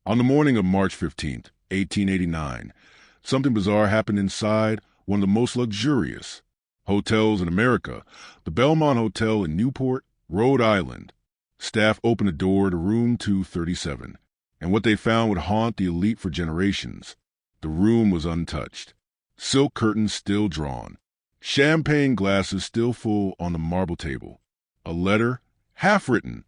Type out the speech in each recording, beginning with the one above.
On the morning of March 15th, 1889, something bizarre happened inside one of the most luxurious hotels in America, the Belmont Hotel in Newport, Rhode Island. Staff opened the door to room 237, and what they found would haunt the elite for generations. The room was untouched, silk curtains still drawn, champagne glasses still full on the marble table, a letter, half written,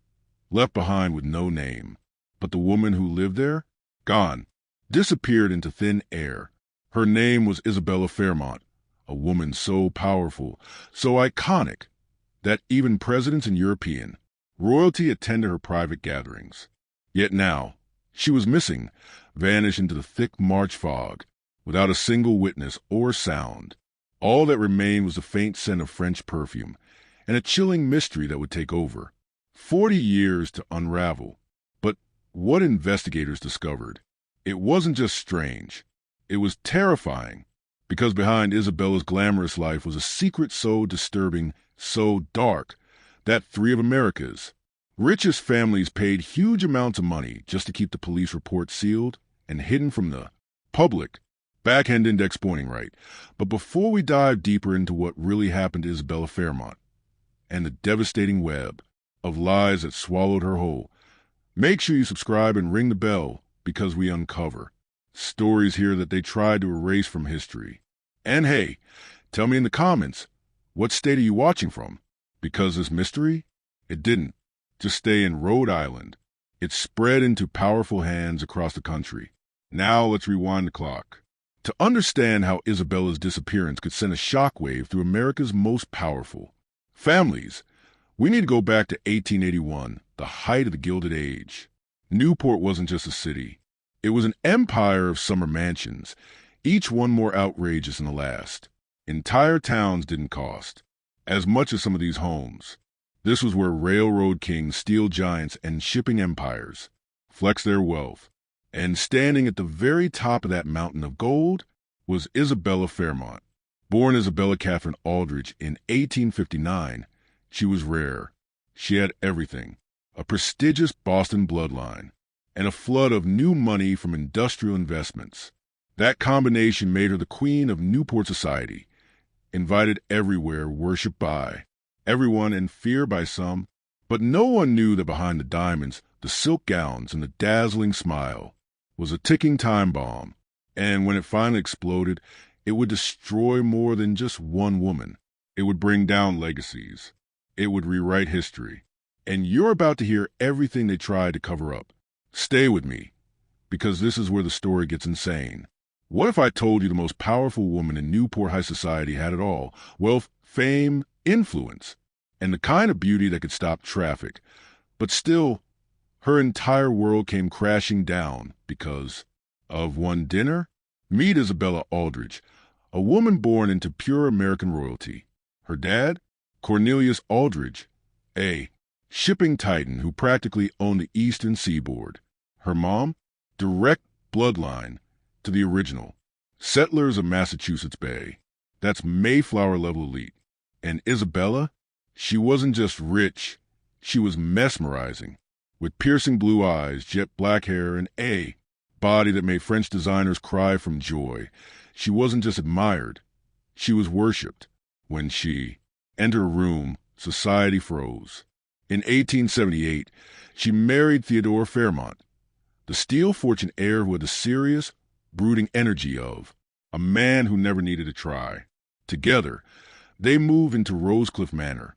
left behind with no name. But the woman who lived there? Gone. Disappeared into thin air. Her name was Isabella Fairmont, a woman so powerful, so iconic, that even presidents and European royalty attended her private gatherings. Yet now, she was missing, vanished into the thick March fog, without a single witness or sound. All that remained was a faint scent of French perfume, and a chilling mystery that would take over. 40 years to unravel. But what investigators discovered, it wasn't just strange. It was terrifying, because behind Isabella's glamorous life was a secret so disturbing, so dark, that three of America's richest families paid huge amounts of money just to keep the police report sealed and hidden from the public. Backhand index pointing right. But before we dive deeper into what really happened to Isabella Fairmont and the devastating web of lies that swallowed her whole, make sure you subscribe and ring the bell, because we uncover stories here that they tried to erase from history. And hey, tell me in the comments, what state are you watching from? Because this mystery, it didn't just stay in Rhode Island. It spread into powerful hands across the country. Now let's rewind the clock. To understand how Isabella's disappearance could send a shockwave through America's most powerful families, we need to go back to 1881, the height of the Gilded Age. Newport wasn't just a city. It was an empire of summer mansions, each one more outrageous than the last. Entire towns didn't cost as much as some of these homes. This was where railroad kings, steel giants, and shipping empires flexed their wealth. And standing at the very top of that mountain of gold was Isabella Fairmont. Born Isabella Catherine Aldrich in 1859, she was rare. She had everything: a prestigious Boston bloodline and a flood of new money from industrial investments. That combination made her the queen of Newport society, invited everywhere, worshipped by everyone, and feared by some. But no one knew that behind the diamonds, the silk gowns, and the dazzling smile was a ticking time bomb. And when it finally exploded, it would destroy more than just one woman. It would bring down legacies. It would rewrite history. And you're about to hear everything they tried to cover up. Stay with me, because this is where the story gets insane. What if I told you the most powerful woman in Newport high society had it all? Wealth, fame, influence, and the kind of beauty that could stop traffic. But still, her entire world came crashing down because of one dinner? Meet Isabella Aldrich, a woman born into pure American royalty. Her dad? Cornelius Aldrich, a shipping titan who practically owned the eastern seaboard. Her mom? Direct bloodline to the original settlers of Massachusetts Bay. That's Mayflower-level elite. And Isabella? She wasn't just rich, she was mesmerizing, with piercing blue eyes, jet black hair, and a body that made French designers cry from joy. She wasn't just admired, she was worshipped. When she entered a room, society froze. In 1878, she married Theodore Fairmont, the steel fortune heir with the serious, brooding energy of a man who never needed to try. Together, they moved into Rosecliff Manor,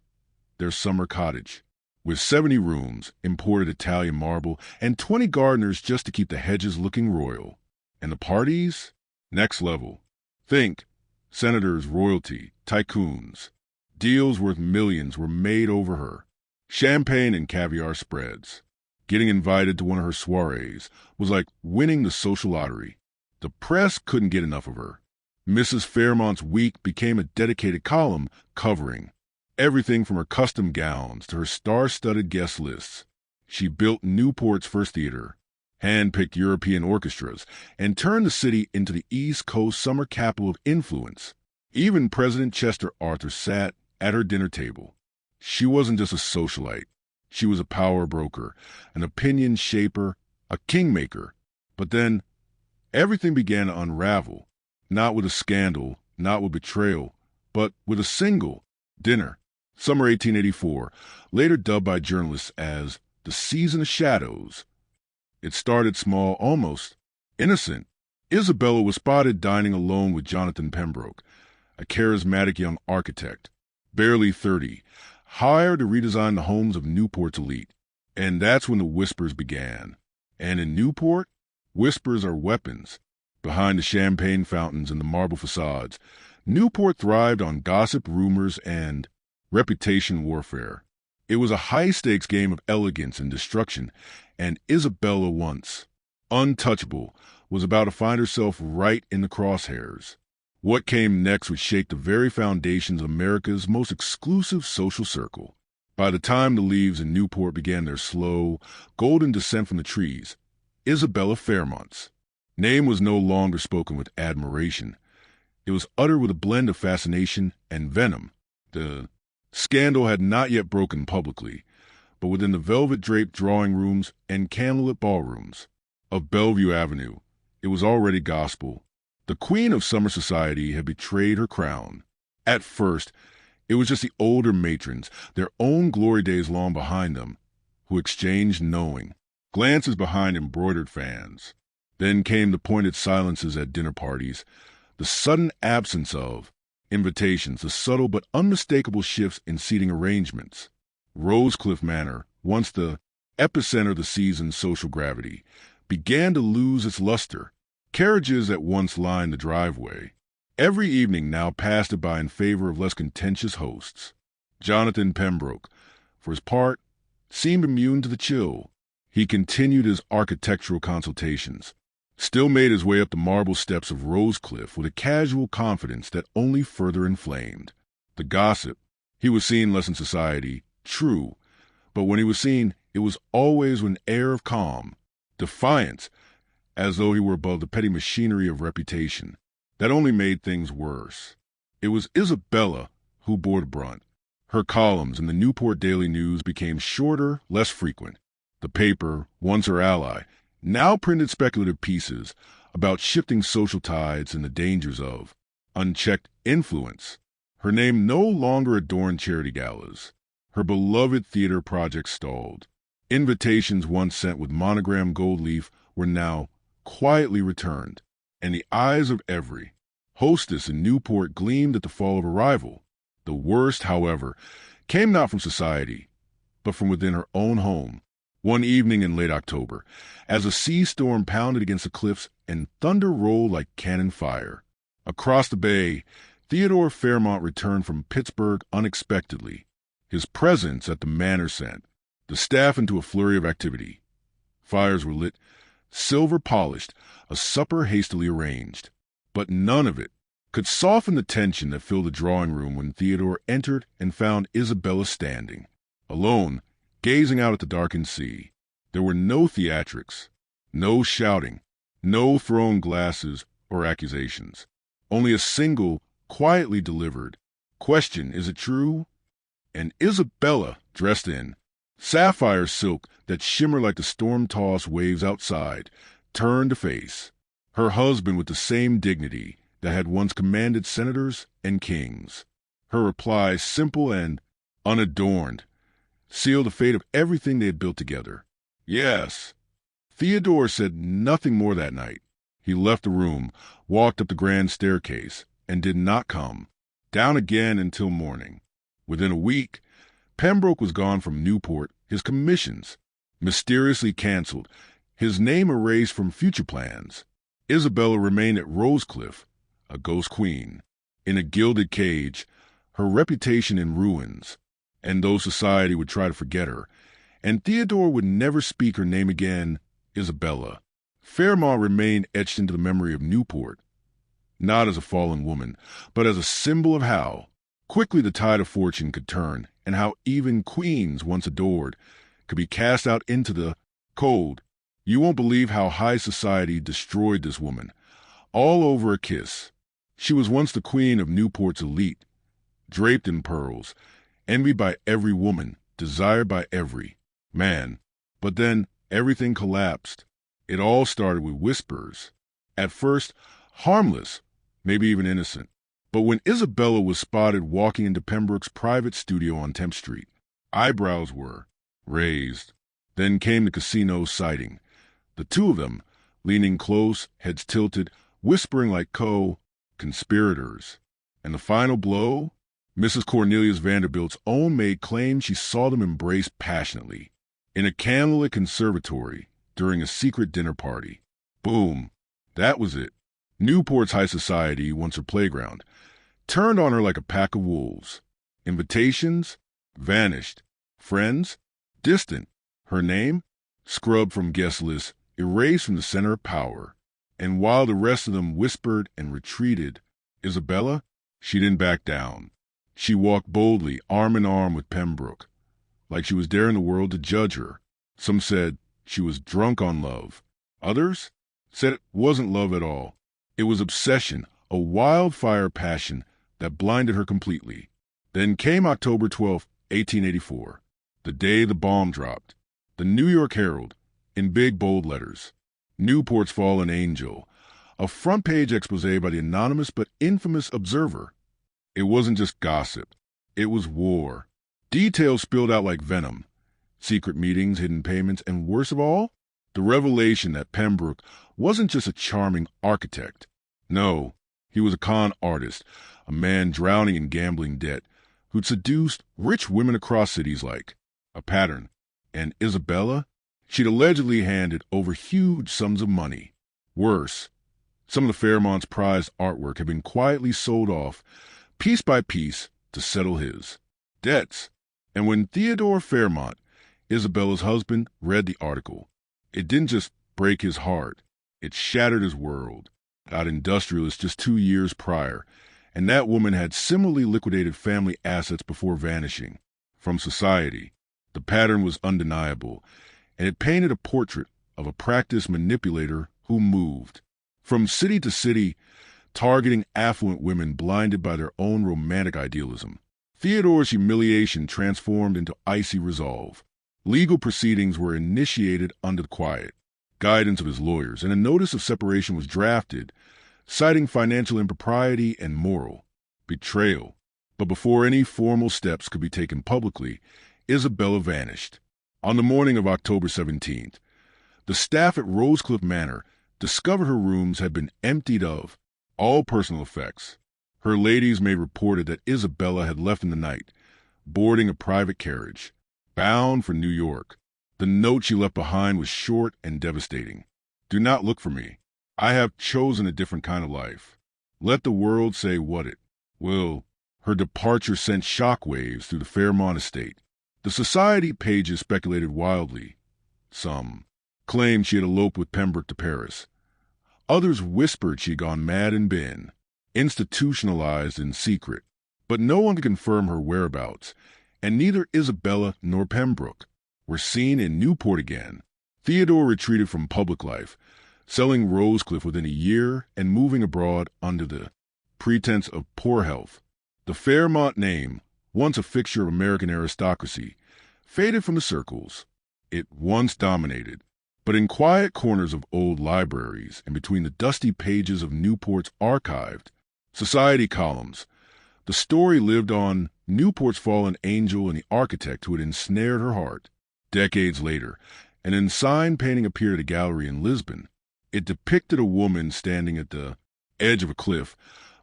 their summer cottage, with 70 rooms, imported Italian marble, and 20 gardeners just to keep the hedges looking royal. And the parties? Next level. Think senators, royalty, tycoons. Deals worth millions were made over her. Champagne and caviar spreads. Getting invited to one of her soirees was like winning the social lottery. The press couldn't get enough of her. Mrs. Fairmont's Week became a dedicated column covering everything from her custom gowns to her star-studded guest lists. She built Newport's first theater, hand-picked European orchestras, and turned the city into the East Coast summer capital of influence. Even President Chester Arthur sat at her dinner table. She wasn't just a socialite. She was a power broker, an opinion shaper, a kingmaker. But then everything began to unravel, not with a scandal, not with betrayal, but with a single dinner. Summer 1884, later dubbed by journalists as the Season of Shadows. It started small, almost innocent. Isabella was spotted dining alone with Jonathan Pembroke, a charismatic young architect, barely 30, hired to redesign the homes of Newport's elite. And that's when the whispers began. And in Newport, whispers are weapons. Behind the champagne fountains and the marble facades, Newport thrived on gossip, rumors, and reputation warfare. It was a high-stakes game of elegance and destruction, and Isabella, once untouchable, was about to find herself right in the crosshairs. What came next would shake the very foundations of America's most exclusive social circle. By the time the leaves in Newport began their slow, golden descent from the trees, Isabella Fairmont's name was no longer spoken with admiration. It was uttered with a blend of fascination and venom. The scandal had not yet broken publicly, but within the velvet-draped drawing rooms and candlelit ballrooms of Bellevue Avenue, it was already gospel. The queen of summer society had betrayed her crown. At first, it was just the older matrons, their own glory days long behind them, who exchanged knowing glances behind embroidered fans. Then came the pointed silences at dinner parties, the sudden absence of invitations, the subtle but unmistakable shifts in seating arrangements. Rosecliff Manor, once the epicenter of the season's social gravity, began to lose its luster. Carriages that once lined the driveway every evening now passed it by in favor of less contentious hosts. Jonathan Pembroke, for his part, seemed immune to the chill. He continued his architectural consultations, still made his way up the marble steps of Rosecliff with a casual confidence that only further inflamed the gossip. He was seen less in society, true, but when he was seen, it was always with an air of calm, defiance, as though he were above the petty machinery of reputation. That only made things worse. It was Isabella who bore the brunt. Her columns in the Newport Daily News became shorter, less frequent. The paper, once her ally, now printed speculative pieces about shifting social tides and the dangers of unchecked influence. Her name no longer adorned charity galas. Her beloved theater projects stalled. Invitations once sent with monogrammed gold leaf were now quietly returned, and the eyes of every hostess in Newport gleamed at the fall of a rival. The worst, however, came not from society, but from within her own home. One evening in late October, as a sea storm pounded against the cliffs and thunder rolled like cannon fire across the bay, Theodore Fairmont returned from Pittsburgh unexpectedly. His presence at the manor sent the staff into a flurry of activity. Fires were lit, silver polished, a supper hastily arranged. But none of it could soften the tension that filled the drawing room when Theodore entered and found Isabella standing, alone, gazing out at the darkened sea. There were no theatrics, no shouting, no thrown glasses or accusations. Only a single, quietly delivered question, is it true? And Isabella, dressed in sapphire silk that shimmered like the storm-tossed waves outside, turned to face her husband with the same dignity that had once commanded senators and kings. Her reply, simple and unadorned, sealed the fate of everything they had built together. Yes. Theodore said nothing more that night. He left the room, walked up the grand staircase, and did not come down again until morning. Within a week, Pembroke was gone from Newport, his commissions mysteriously canceled, his name erased from future plans. Isabella remained at Rosecliff, a ghost queen, in a gilded cage, her reputation in ruins, and though society would try to forget her, and Theodore would never speak her name again, Isabella Fairmont remained etched into the memory of Newport, not as a fallen woman, but as a symbol of how quickly the tide of fortune could turn, and how even queens once adored could be cast out into the cold. You won't believe how high society destroyed this woman, all over a kiss. She was once the queen of Newport's elite, draped in pearls, envied by every woman, desired by every man. But then everything collapsed. It all started with whispers. At first, harmless, maybe even innocent. But when Isabella was spotted walking into Pembroke's private studio on 10th Street, eyebrows were raised. Then came the casino sighting. The two of them, leaning close, heads tilted, whispering like co-conspirators. And the final blow? Mrs. Cornelius Vanderbilt's own maid claimed she saw them embrace passionately in a candlelit conservatory during a secret dinner party. Boom. That was it. Newport's high society, once her playground, turned on her like a pack of wolves. Invitations? Vanished. Friends? Distant. Her name? Scrubbed from guest lists, erased from the center of power. And while the rest of them whispered and retreated, Isabella? She didn't back down. She walked boldly, arm in arm with Pembroke, like she was daring the world to judge her. Some said she was drunk on love. Others said it wasn't love at all. It was obsession, a wildfire passion that blinded her completely. Then came October 12, 1884, the day the bomb dropped. The New York Herald, in big bold letters, Newport's fallen angel, a front-page exposé by the anonymous but infamous Observer. It wasn't just gossip. It was war. Details spilled out like venom. Secret meetings, hidden payments, and worst of all, the revelation that Pembroke wasn't just a charming architect. No, he was a con artist, a man drowning in gambling debt, who'd seduced rich women across cities like a pattern. And Isabella? She'd allegedly handed over huge sums of money. Worse, some of the Fairmont's prized artwork had been quietly sold off, piece by piece, to settle his debts. And when Theodore Fairmont, Isabella's husband, read the article, it didn't just break his heart. It shattered his world. Got industrialist just 2 years prior, and that woman had similarly liquidated family assets before vanishing from society. The pattern was undeniable, and it painted a portrait of a practiced manipulator who moved from city to city, targeting affluent women blinded by their own romantic idealism. Theodore's humiliation transformed into icy resolve. Legal proceedings were initiated under the quiet guidance of his lawyers, and a notice of separation was drafted, citing financial impropriety and moral betrayal. But before any formal steps could be taken publicly, Isabella vanished. On the morning of October 17th, the staff at Rosecliff Manor discovered her rooms had been emptied of all personal effects. Her lady's maid reported that Isabella had left in the night, boarding a private carriage, bound for New York. The note she left behind was short and devastating. Do not look for me. I have chosen a different kind of life. Let the world say what it will. Her departure sent shockwaves through the Fairmont estate. The society pages speculated wildly. Some claimed she had eloped with Pembroke to Paris. Others whispered she had gone mad and been institutionalized in secret. But no one could confirm her whereabouts, and neither Isabella nor Pembroke were seen in Newport again. Theodore retreated from public life, selling Rosecliff within a year and moving abroad under the pretense of poor health. The Fairmont name, once a fixture of American aristocracy, faded from the circles it once dominated. But in quiet corners of old libraries and between the dusty pages of Newport's archived society columns, the story lived on. Newport's fallen angel and the architect who had ensnared her heart. Decades later, an ensign painting appeared at a gallery in Lisbon. It depicted a woman standing at the edge of a cliff,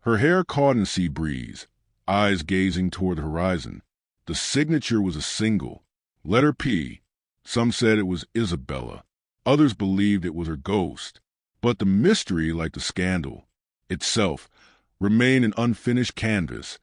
her hair caught in the sea breeze, eyes gazing toward the horizon. The signature was a single, letter P. Some said it was Isabella. Others believed it was her ghost. But the mystery, like the scandal itself, remained an unfinished canvas,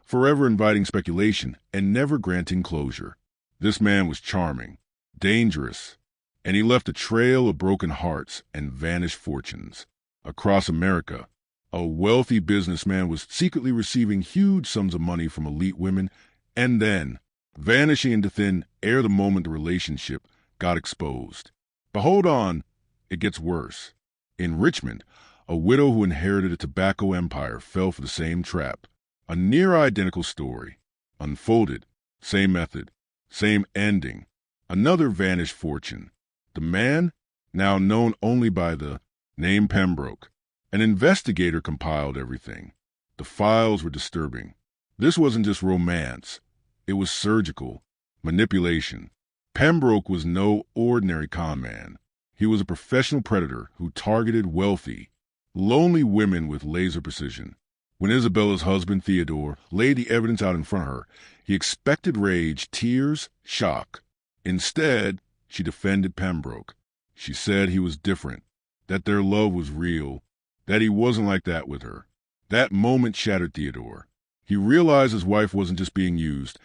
forever inviting speculation and never granting closure. This man was charming, dangerous, and he left a trail of broken hearts and vanished fortunes. Across America, a wealthy businessman was secretly receiving huge sums of money from elite women and then vanishing into thin air the moment the relationship got exposed. But hold on, it gets worse. In Richmond, a widow who inherited a tobacco empire fell for the same trap. A near-identical story, unfolded, same method, same ending, another vanished fortune. The man? now known only by the name Pembroke. An investigator compiled everything. The files were disturbing. This wasn't just romance. It was surgical manipulation. Pembroke was no ordinary con man. He was a professional predator who targeted wealthy, lonely women with laser precision. When Isabella's husband, Theodore, laid the evidence out in front of her, he expected rage, tears, shock. Instead, she defended Pembroke. She said he was different, that their love was real, that he wasn't like that with her. That moment shattered Theodore. He realized his wife wasn't just being used.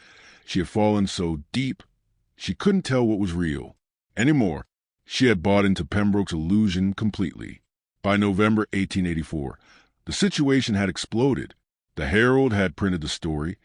She had fallen so deep, she couldn't tell what was real anymore. She had bought into Pembroke's illusion completely. By November 1884, the situation had exploded. The Herald had printed the story,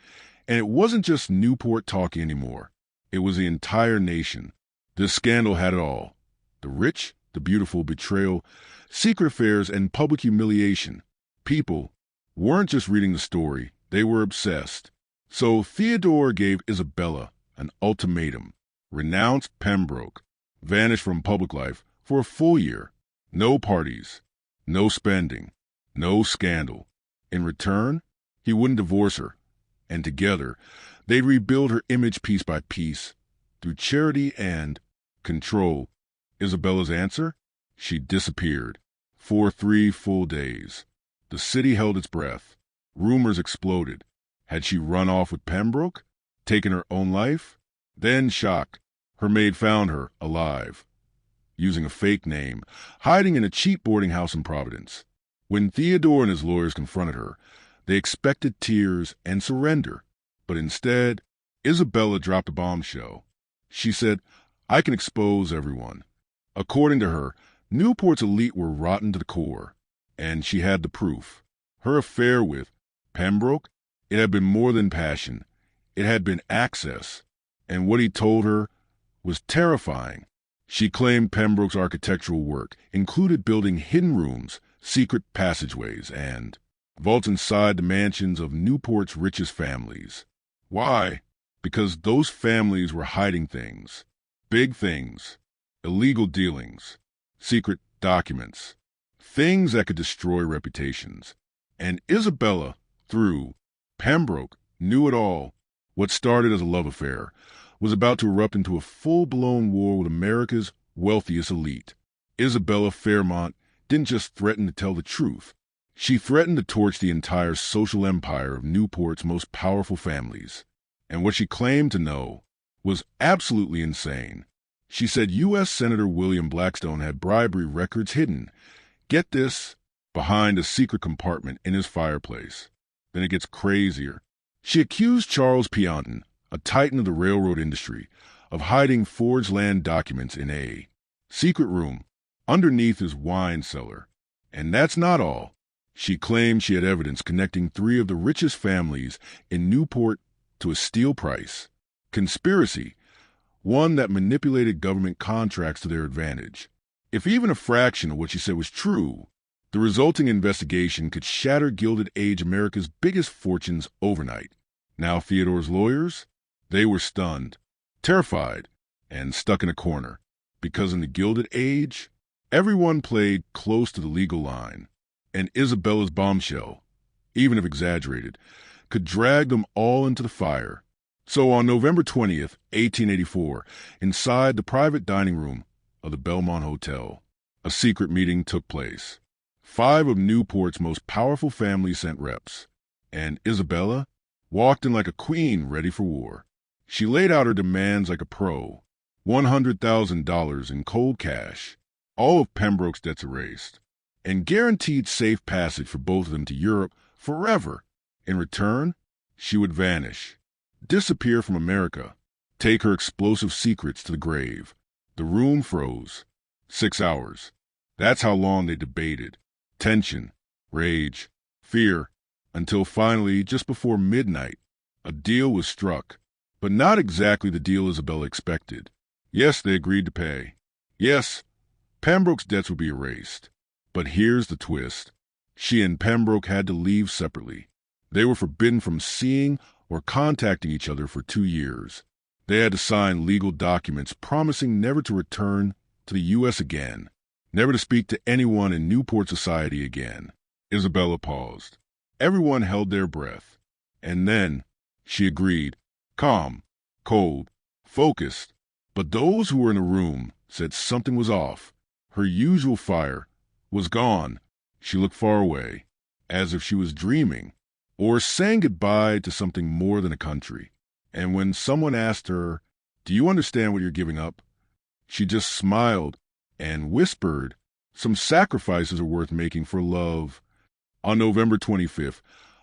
and it wasn't just Newport talking anymore. It was the entire nation. This scandal had it all. The rich, the beautiful, betrayal, secret affairs, and public humiliation. People weren't just reading the story, they were obsessed. So Theodore gave Isabella an ultimatum. Renounce Pembroke. Vanish from public life for a full year. No parties. No spending. No scandal. In return, he wouldn't divorce her. And together, they'd rebuild her image piece by piece through charity and control. Isabella's answer? She disappeared. For 3 full days. The city held its breath. Rumors exploded. Had she run off with Pembroke? Taken her own life? Then shock. Her maid found her alive, using a fake name, hiding in a cheap boarding house in Providence. When Theodore and his lawyers confronted her, they expected tears and surrender. But instead, Isabella dropped a bombshell. She said, "I can expose everyone." According to her, Newport's elite were rotten to the core, and she had the proof. Her affair with Pembroke, it had been more than passion. It had been access, and what he told her was terrifying. She claimed Pembroke's architectural work included building hidden rooms, secret passageways, and vaults inside the mansions of Newport's richest families. Why? Because those families were hiding things. Big things. Illegal dealings. Secret documents. Things that could destroy reputations. And Isabella, through Pembroke, knew it all. What started as a love affair was about to erupt into a full-blown war with America's wealthiest elite. Isabella Fairmont didn't just threaten to tell the truth. She threatened to torch the entire social empire of Newport's most powerful families. And what she claimed to know was absolutely insane. She said U.S. Senator William Blackstone had bribery records hidden, get this, behind a secret compartment in his fireplace. Then it gets crazier. She accused Charles Pianton, a titan of the railroad industry, of hiding forged land documents in a secret room underneath his wine cellar. And that's not all. She claimed she had evidence connecting 3 of the richest families in Newport to a steel price. Conspiracy, one that manipulated government contracts to their advantage. If even a fraction of what she said was true, the resulting investigation could shatter Gilded Age America's biggest fortunes overnight. Now Theodore's lawyers? They were stunned, terrified, and stuck in a corner. Because in the Gilded Age, everyone played close to the legal line. And Isabella's bombshell, even if exaggerated, could drag them all into the fire. So on November 20th, 1884, inside the private dining room of the Belmont Hotel, a secret meeting took place. 5 of Newport's most powerful families sent reps, and Isabella walked in like a queen ready for war. She laid out her demands like a pro. $100,000 in cold cash, all of Pembroke's debts erased, and guaranteed safe passage for both of them to Europe forever. In return, she would vanish, disappear from America, take her explosive secrets to the grave. The room froze. 6 hours. That's how long they debated. Tension, rage, fear, until finally, just before midnight, a deal was struck. But not exactly the deal Isabella expected. Yes, they agreed to pay. Yes, Pembroke's debts would be erased. But here's the twist. She and Pembroke had to leave separately. They were forbidden from seeing or contacting each other for 2 years. They had to sign legal documents promising never to return to the U.S. again. never to speak to anyone in Newport society again. Isabella paused. Everyone held their breath. And then she agreed, calm, cold, focused. But those who were in the room said something was off. Her usual fire was gone. She looked far away, as if she was dreaming, or saying goodbye to something more than a country. And when someone asked her, "Do you understand what you're giving up?" she just smiled and whispered, "Some sacrifices are worth making for love." On November 25th,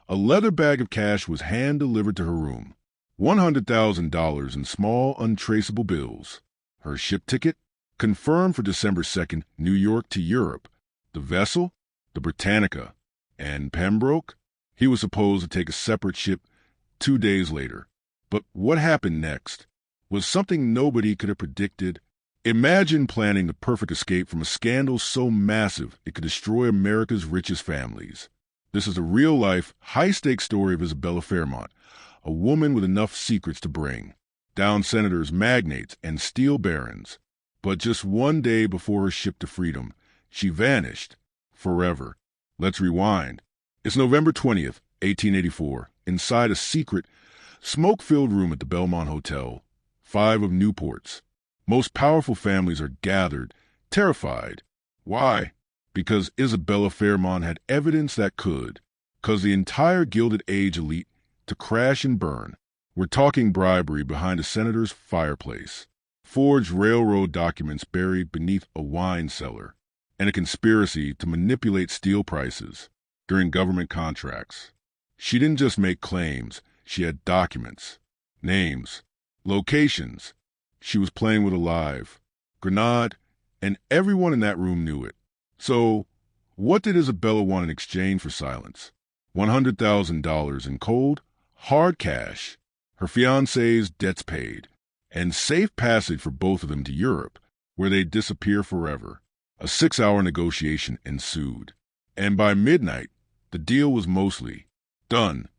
a leather bag of cash was hand-delivered to her room. $100,000 in small, untraceable bills. Her ship ticket, confirmed for December 2nd, New York to Europe. The vessel, the Britannica. And Pembroke? He was supposed to take a separate ship 2 days later. But what happened next was something nobody could have predicted. Imagine planning the perfect escape from a scandal so massive it could destroy America's richest families. This is a real-life, high-stakes story of Isabella Fairmont, a woman with enough secrets to bring down senators, magnates, and steel barons. But just 1 day before her ship to freedom, she vanished forever. Let's rewind. It's November 20th, 1884, inside a secret, smoke-filled room at the Belmont Hotel. 5 of Newport's most powerful families are gathered, terrified. Why? Because Isabella Fairmont had evidence that could cause the entire Gilded Age elite to crash and burn. We're talking bribery behind a senator's fireplace, forged railroad documents buried beneath a wine cellar, and a conspiracy to manipulate steel prices during government contracts. She didn't just make claims, she had documents, names, locations. She was playing with a live grenade, and everyone in that room knew it. So, what did Isabella want in exchange for silence? $100,000 in cold, hard cash, her fiancé's debts paid, and safe passage for both of them to Europe, where they'd disappear forever. A 6-hour negotiation ensued, and by midnight, the deal was mostly done.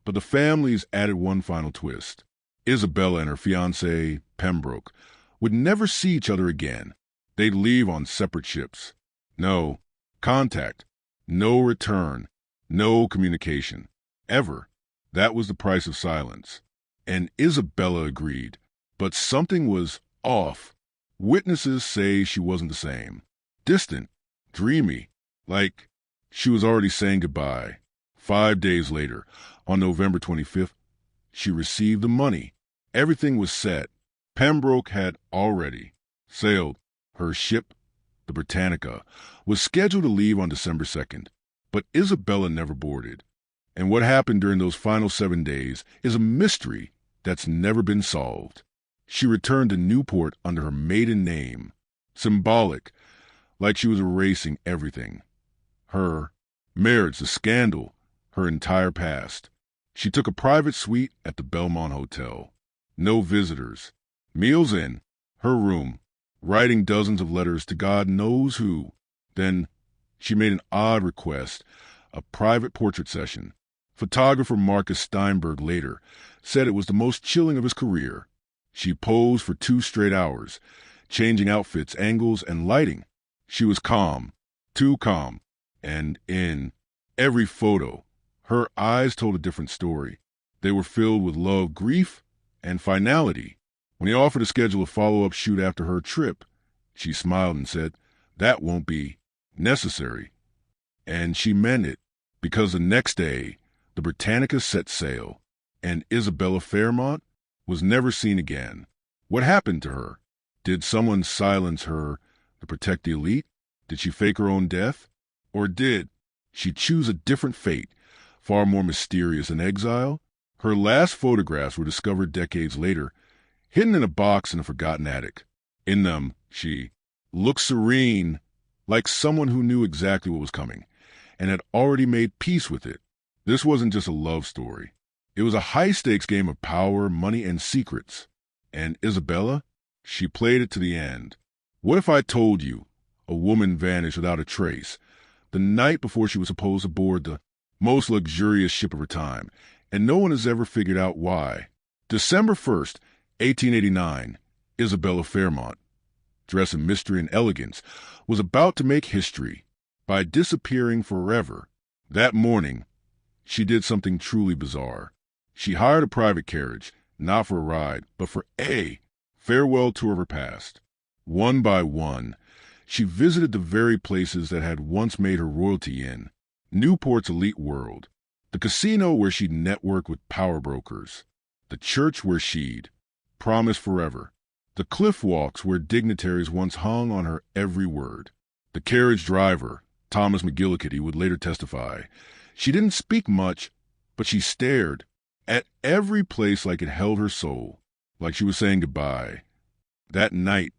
But the families added one final twist. Isabella and her fiancé, Pembroke, would never see each other again. They'd leave on separate ships. No contact, no return, no communication. Ever. That was the price of silence. And Isabella agreed. But something was off. Witnesses say she wasn't the same. Distant, dreamy, like she was already saying goodbye. 5 days later, on November 25th, she received the money. Everything was set. Pembroke had already sailed. Her ship, the Britannica, was scheduled to leave on December 2nd, but Isabella never boarded. And what happened during those final 7 days is a mystery that's never been solved. She returned to Newport under her maiden name, symbolic, like she was erasing everything. Her marriage, the scandal, her entire past. She took a private suite at the Belmont Hotel. No visitors. Meals in, her room, writing dozens of letters to God knows who. Then she made an odd request, a private portrait session. Photographer Marcus Steinberg later said it was the most chilling of his career. She posed for 2 straight hours, changing outfits, angles, and lighting. She was calm, too calm, and in every photo, her eyes told a different story. They were filled with love, grief, and finality. When he offered to schedule a follow-up shoot after her trip, she smiled and said, "That won't be necessary." And she meant it, because the next day, the Britannica set sail, and Isabella Fairmont was never seen again. What happened to her? Did someone silence her to protect the elite? Did she fake her own death? Or did she choose a different fate, far more mysterious than exile? Her last photographs were discovered decades later, hidden in a box in a forgotten attic. In them, she looked serene, like someone who knew exactly what was coming, and had already made peace with it. This wasn't just a love story. It was a high-stakes game of power, money, and secrets. And Isabella, she played it to the end. What if I told you a woman vanished without a trace the night before she was supposed to board the most luxurious ship of her time, and no one has ever figured out why? December 1st, 1889, Isabella Fairmont. dressed in mystery and elegance, was about to make history by disappearing forever. That morning, she did something truly bizarre. She hired a private carriage, not for a ride, but for a farewell tour of her past. One by one, she visited the very places that had once made her royalty in Newport's elite world, the casino where she'd networked with power brokers, the church where she'd promised forever, the cliff walks where dignitaries once hung on her every word. The carriage driver, Thomas McGillicuddy, would later testify. She didn't speak much, but she stared at every place like it held her soul, like she was saying goodbye. That night,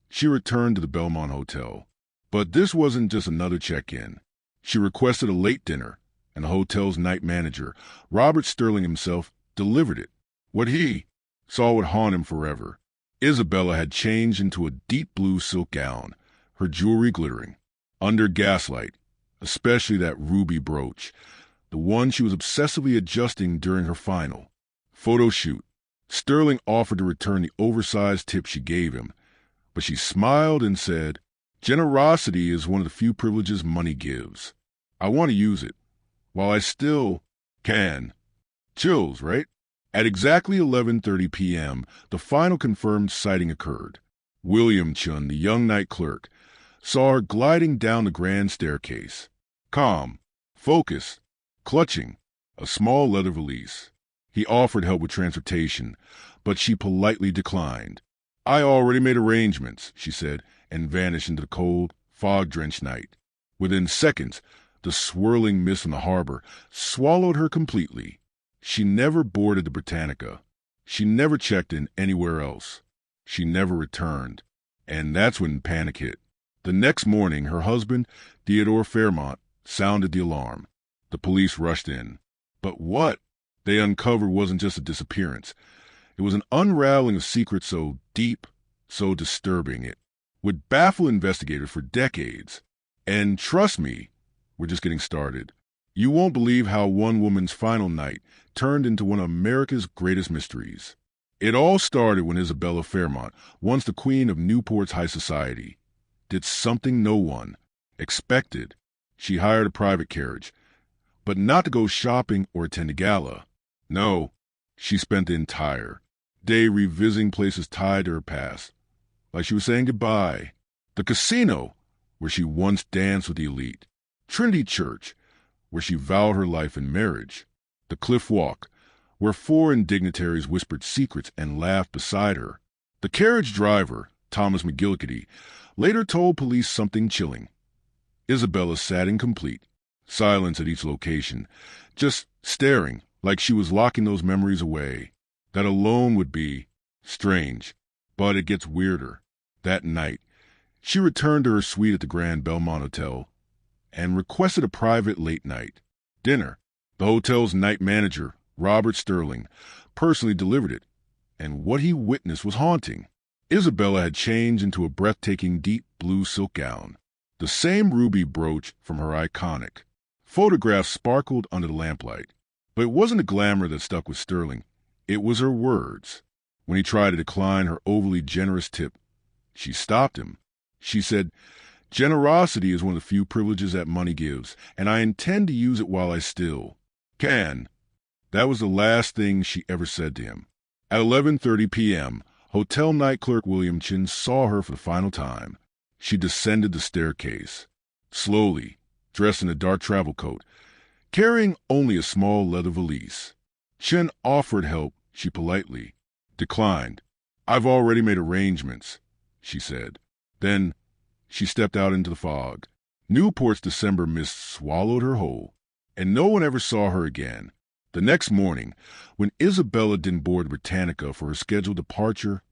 she returned to the Belmont Hotel. But this wasn't just another check-in. She requested a late dinner, and the hotel's night manager, Robert Sterling himself, delivered it. What he saw would haunt him forever. Isabella had changed into a deep blue silk gown, her jewelry glittering. Under gaslight, especially that ruby brooch, the one she was obsessively adjusting during her final photo shoot. Sterling offered to return the oversized tip she gave him, but she smiled and said, "Generosity is one of the few privileges money gives. I want to use it, while I still can." Chills, right? At exactly 11:30 p.m., the final confirmed sighting occurred. William Chun, the young night clerk, saw her gliding down the grand staircase. Calm, focused, clutching a small leather valise. He offered help with transportation, but she politely declined. "I already made arrangements," she said, and vanished into the cold, fog-drenched night. Within seconds, the swirling mist from the harbor swallowed her completely. She never boarded the Britannica. She never checked in anywhere else. She never returned. And that's when panic hit. The next morning, her husband, Theodore Fairmont, sounded the alarm. The police rushed in. But what they uncovered wasn't just a disappearance. It was an unraveling of secrets so deep, so disturbing it would baffle investigators for decades. And trust me, we're just getting started. You won't believe how one woman's final night turned into one of America's greatest mysteries. It all started when Isabella Fairmont, once the queen of Newport's high society, did something no one expected. She hired a private carriage, but not to go shopping or attend a gala. No, she spent the entire day revisiting places tied to her past, like she was saying goodbye. The casino, where she once danced with the elite. Trinity Church, where she vowed her life in marriage. The cliff walk, where foreign dignitaries whispered secrets and laughed beside her. The carriage driver, Thomas McGillicuddy, later told police something chilling. Isabella sat in complete silence at each location, just staring like she was locking those memories away. That alone would be strange, but it gets weirder. That night, she returned to her suite at the Grand Belmont Hotel and requested a private late-night dinner. The hotel's night manager, Robert Sterling, personally delivered it, and what he witnessed was haunting. Isabella had changed into a breathtaking deep blue silk gown, the same ruby brooch from her iconic. Photographs sparkled under the lamplight, but it wasn't the glamour that stuck with Sterling. It was her words. When he tried to decline her overly generous tip, she stopped him. She said, "Generosity is one of the few privileges that money gives, and I intend to use it while I still can." That was the last thing she ever said to him. At 11:30 p.m., hotel night clerk William Chin saw her for the final time. She descended the staircase, slowly, dressed in a dark travel coat, carrying only a small leather valise. Chin offered help. She politely declined. "I've already made arrangements," she said. Then she stepped out into the fog. Newport's December mist swallowed her whole, and no one ever saw her again. The next morning, when Isabella didn't board the Britannica for her scheduled departure,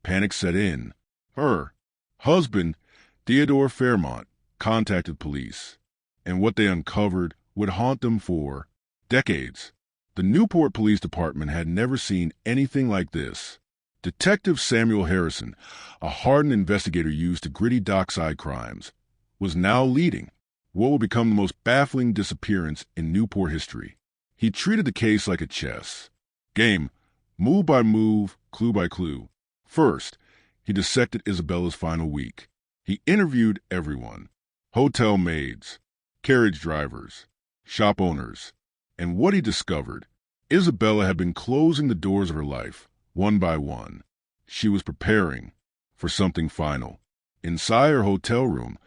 panic set in. Her husband, Theodore Fairmont, contacted police, and what they uncovered would haunt them for decades. The Newport Police Department had never seen anything like this. Detective Samuel Harrison, a hardened investigator used to gritty dockside crimes, was now leading what would become the most baffling disappearance in Newport history. He treated the case like a chess game, move by move, clue by clue. First, He dissected Isabella's final week. He interviewed everyone: hotel maids, carriage drivers, shop owners. And what he discovered: Isabella had been closing the doors of her life, one by one. She was preparing for something final. Inside her hotel room,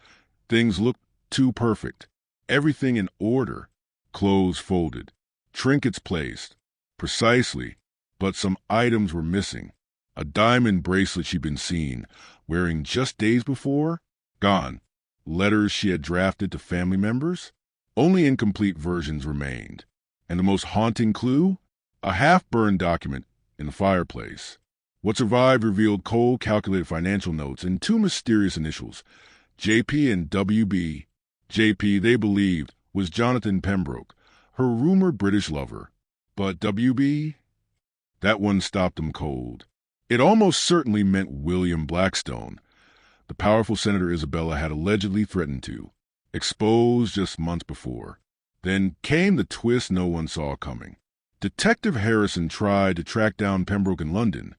things looked too perfect. Everything in order, clothes folded, trinkets placed, precisely, but some items were missing. A diamond bracelet she'd been seen wearing just days before, gone. Letters she had drafted to family members, only incomplete versions remained. And the most haunting clue? A half-burned document in the fireplace. What survived revealed cold, calculated financial notes and two mysterious initials, JP and WB. JP, they believed, was Jonathan Pembroke, her rumored British lover. But WB? That one stopped them cold. It almost certainly meant William Blackstone, the powerful senator Isabella had allegedly threatened to, exposed just months before. Then came the twist no one saw coming. Detective Harrison tried to track down Pembroke in London,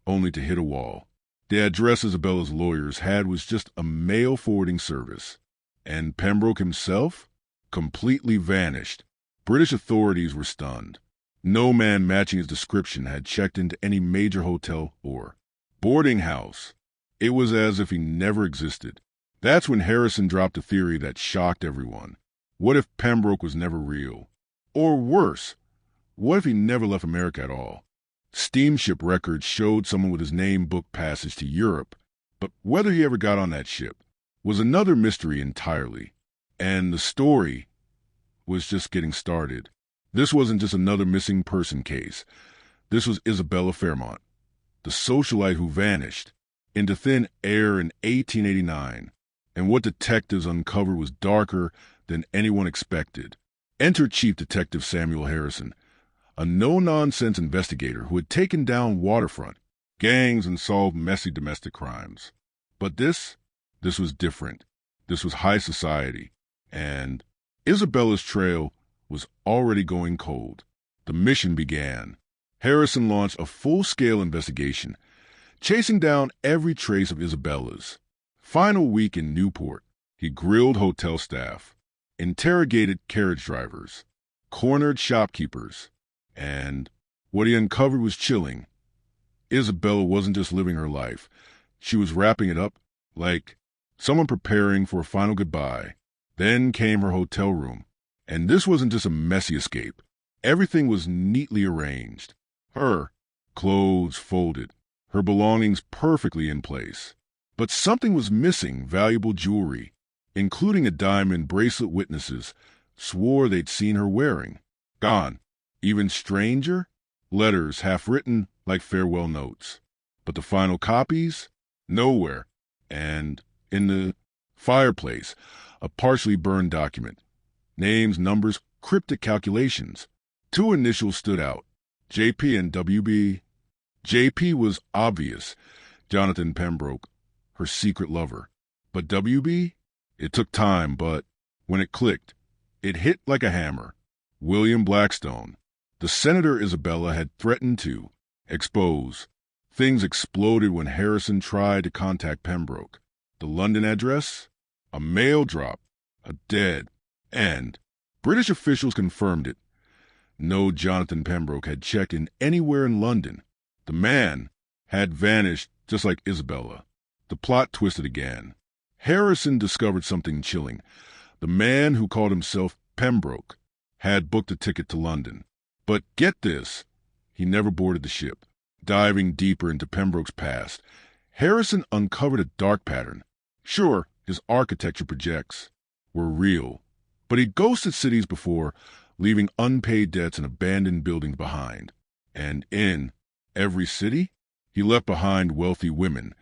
only to hit a wall. The address Isabella's lawyers had was just a mail forwarding service. And Pembroke himself? Completely vanished. British authorities were stunned. No man matching his description had checked into any major hotel or boarding house. It was as if he never existed. That's when Harrison dropped a theory that shocked everyone. What if Pembroke was never real? Or worse, what if he never left America at all? Steamship records showed someone with his name booked passage to Europe, but whether he ever got on that ship was another mystery entirely. And the story was just getting started. This wasn't just another missing person case. This was Isabella Fairmont, the socialite who vanished into thin air in 1889. And what detectives uncovered was darker than anyone expected. Enter Chief Detective Samuel Harrison, a no-nonsense investigator who had taken down waterfront gangs and solved messy domestic crimes. But this was different. This was high society. And Isabella's trail was already going cold. The mission began. Harrison launched a full-scale investigation, chasing down every trace of Isabella's final week in Newport. He grilled hotel staff, interrogated carriage drivers, cornered shopkeepers, and what he uncovered was chilling. Isabella wasn't just living her life. She was wrapping it up like someone preparing for a final goodbye. Then came her hotel room. And this wasn't just a messy escape. Everything was neatly arranged. Her clothes folded, her belongings perfectly in place. But something was missing: valuable jewelry, including a diamond bracelet witnesses swore they'd seen her wearing. Gone. Even stranger, letters half-written like farewell notes. But the final copies? Nowhere. And in the fireplace, a partially burned document. Names, numbers, cryptic calculations. Two initials stood out: JP and WB. JP was obvious: Jonathan Pembroke, her secret lover. But WB? It took time, but when it clicked, it hit like a hammer. William Blackstone, the senator Isabella had threatened to expose. Things exploded when Harrison tried to contact Pembroke. The London address? A mail drop. A dead end. British officials confirmed it. No Jonathan Pembroke had checked in anywhere in London. The man had vanished just like Isabella. The plot twisted again. Harrison discovered something chilling. The man who called himself Pembroke had booked a ticket to London. But get this, he never boarded the ship. Diving deeper into Pembroke's past, Harrison uncovered a dark pattern. Sure, his architecture projects were real, but he'd ghosted cities before, leaving unpaid debts and abandoned buildings behind. And in every city, he left behind wealthy women,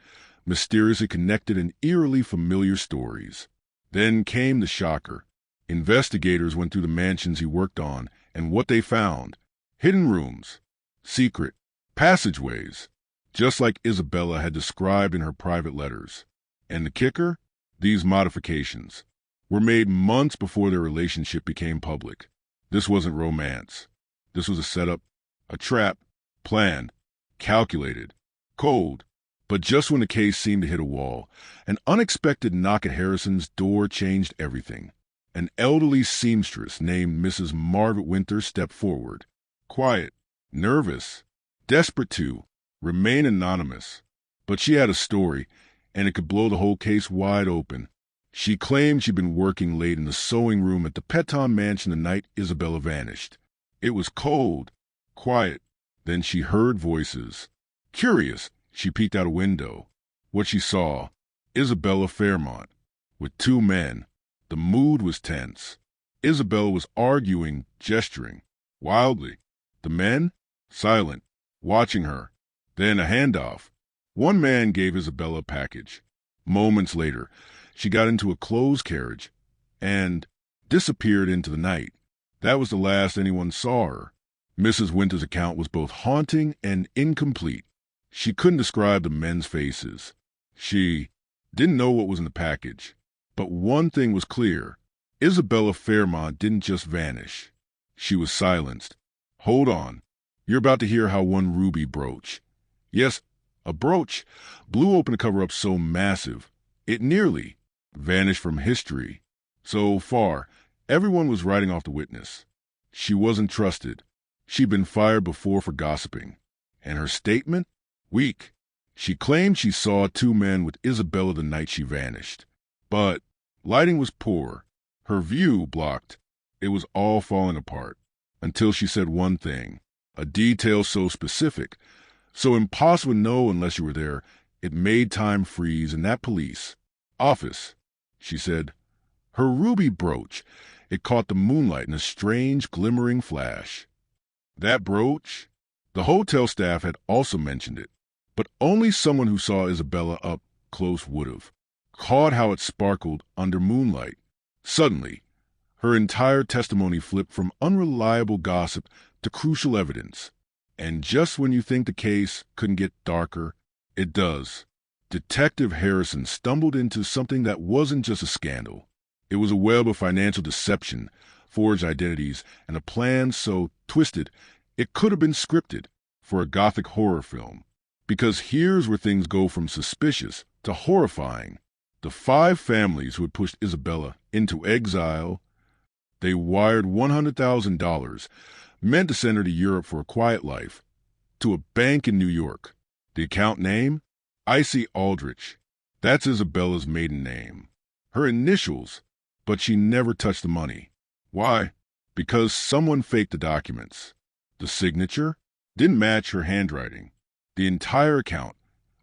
mysteriously connected and eerily familiar stories. Then came the shocker. Investigators went through the mansions he worked on, and what they found: hidden rooms, secret passageways, just like Isabella had described in her private letters. And the kicker? These modifications were made months before their relationship became public. This wasn't romance. This was a setup, a trap, planned, calculated, cold, But just when the case seemed to hit a wall, an unexpected knock at Harrison's door changed everything. An elderly seamstress named Mrs. Margaret Winter stepped forward. Quiet, nervous, desperate to remain anonymous. But she had a story, and it could blow the whole case wide open. She claimed she'd been working late in the sewing room at the Peton mansion the night Isabella vanished. It was cold, quiet. Then she heard voices. Curious, she peeked out a window. What she saw, Isabella Fairmont, with two men. The mood was tense. Isabella was arguing, gesturing, wildly. The men, silent, watching her. Then a handoff. One man gave Isabella a package. Moments later, she got into a closed carriage and disappeared into the night. That was the last anyone saw her. Mrs. Winter's account was both haunting and incomplete. She couldn't describe the men's faces. She didn't know what was in the package. But one thing was clear. Isabella Fairmont didn't just vanish. She was silenced. Hold on. You're about to hear how one ruby brooch. Yes, a brooch blew open a cover-up so massive, it nearly vanished from history. So far, everyone was writing off the witness. She wasn't trusted. She'd been fired before for gossiping. And her statement? Weak. She claimed she saw two men with Isabella the night she vanished. But lighting was poor. Her view blocked. It was all falling apart. Until she said one thing. A detail so specific, so impossible to know unless you were there, it made time freeze in that police office. She said, her ruby brooch. It caught the moonlight in a strange, glimmering flash. That brooch? The hotel staff had also mentioned it, but only someone who saw Isabella up close would have caught how it sparkled under moonlight. Suddenly, her entire testimony flipped from unreliable gossip to crucial evidence. And just when you think the case couldn't get darker, it does. Detective Harrison stumbled into something that wasn't just a scandal. It was a web of financial deception, forged identities, and a plan so twisted it could have been scripted for a gothic horror film. Because here's where things go from suspicious to horrifying. The 5 families who had pushed Isabella into exile, they wired $100,000, meant to send her to Europe for a quiet life, to a bank in New York. The account name? Icy Aldrich. That's Isabella's maiden name. Her initials, but she never touched the money. Why? Because someone faked the documents. The signature didn't match her handwriting. The entire account,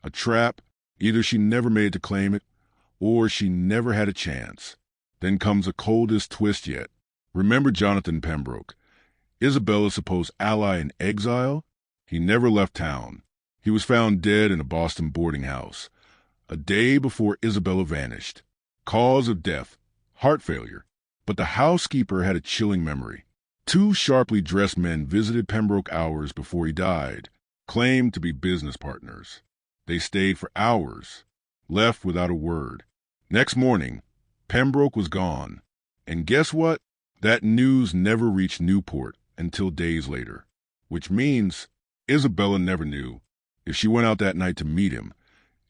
a trap. Either she never made it to claim it, or she never had a chance. Then comes the coldest twist yet. Remember Jonathan Pembroke, Isabella's supposed ally in exile? He never left town. He was found dead in a Boston boarding house, a day before Isabella vanished. Cause of death, heart failure. But the housekeeper had a chilling memory. 2 sharply dressed men visited Pembroke hours before he died, claimed to be business partners. They stayed for hours, left without a word. Next morning, Pembroke was gone. And guess what? That news never reached Newport until days later. Which means Isabella never knew. If she went out that night to meet him,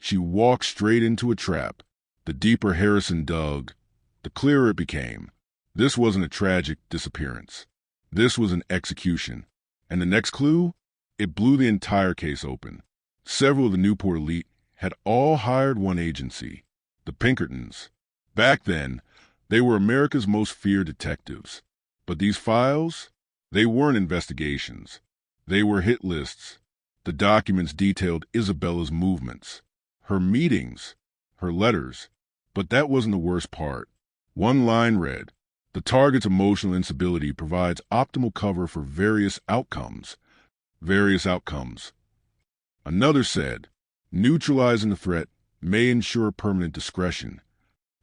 she walked straight into a trap. The deeper Harrison dug, the clearer it became. This wasn't a tragic disappearance. This was an execution. And the next clue? It blew the entire case open. Several of the Newport elite had all hired one agency, the Pinkertons. Back then, they were America's most feared detectives. But these files, they weren't investigations. They were hit lists. The documents detailed Isabella's movements, her meetings, her letters. But that wasn't the worst part. One line read, "The target's emotional instability provides optimal cover for various outcomes." Various outcomes. Another said, "Neutralizing the threat may ensure permanent discretion."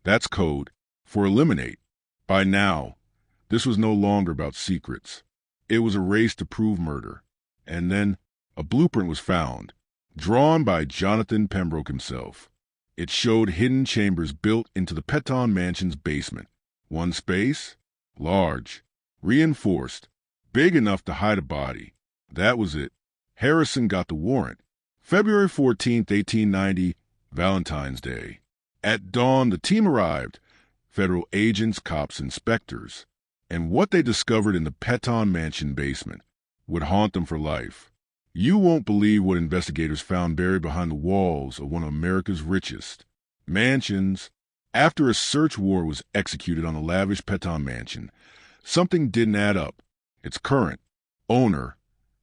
That's code for eliminate. By now, this was no longer about secrets. It was a race to prove murder. And then a blueprint was found, drawn by Jonathan Pembroke himself. It showed hidden chambers built into the Peton mansion's basement. One space, large, reinforced, big enough to hide a body. That was it. Harrison got the warrant. February 14th, 1890, Valentine's Day. At dawn, the team arrived, federal agents, cops, inspectors, and what they discovered in the Peton Mansion basement would haunt them for life. You won't believe what investigators found buried behind the walls of one of America's richest mansions. After a search warrant was executed on the lavish Peton Mansion, something didn't add up. Its current owner,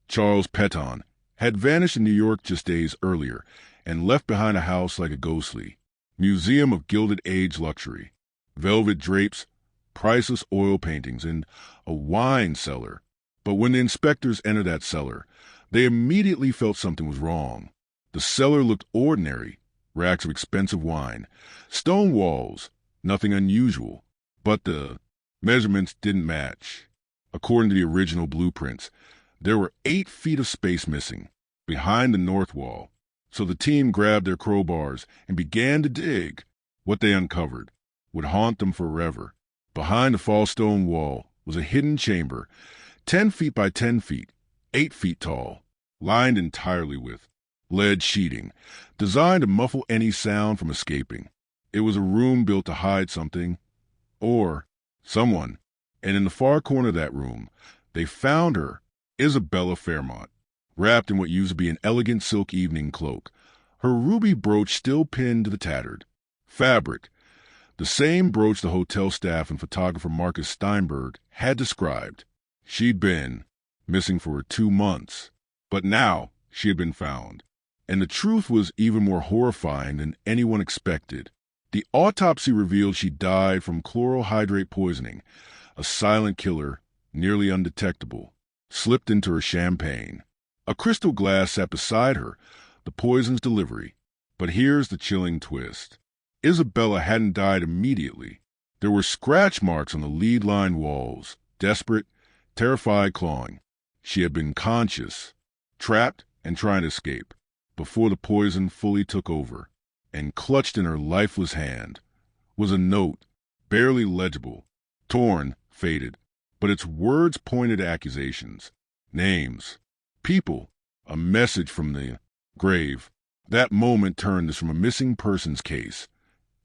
Charles Peton, had vanished in New York just days earlier and left behind a house like a ghostly museum of Gilded Age luxury, velvet drapes, priceless oil paintings, and a wine cellar. But when the inspectors entered that cellar, they immediately felt something was wrong. The cellar looked ordinary, racks of expensive wine, stone walls, nothing unusual, but the measurements didn't match. According to the original blueprints, there were 8 feet of space missing behind the north wall. So the team grabbed their crowbars and began to dig. What they uncovered would haunt them forever. Behind the false stone wall was a hidden chamber, 10 feet by 10 feet, 8 feet tall, lined entirely with lead sheeting, designed to muffle any sound from escaping. It was a room built to hide something or someone, and in the far corner of that room, they found her, Isabella Fairmont, wrapped in what used to be an elegant silk evening cloak, her ruby brooch still pinned to the tattered fabric, the same brooch the hotel staff and photographer Marcus Steinberg had described. She'd been missing for 2 months, but now she had been found. And the truth was even more horrifying than anyone expected. The autopsy revealed she died from chloral hydrate poisoning, a silent killer, nearly undetectable, slipped into her champagne. A crystal glass sat beside her, the poison's delivery. But here's the chilling twist. Isabella hadn't died immediately. There were scratch marks on the lead-lined walls, desperate, terrified clawing. She had been conscious, trapped and trying to escape, before the poison fully took over. And clutched in her lifeless hand was a note, barely legible, torn, faded, but its words pointed accusations, names, people, a message from the grave. That moment turned this from a missing persons case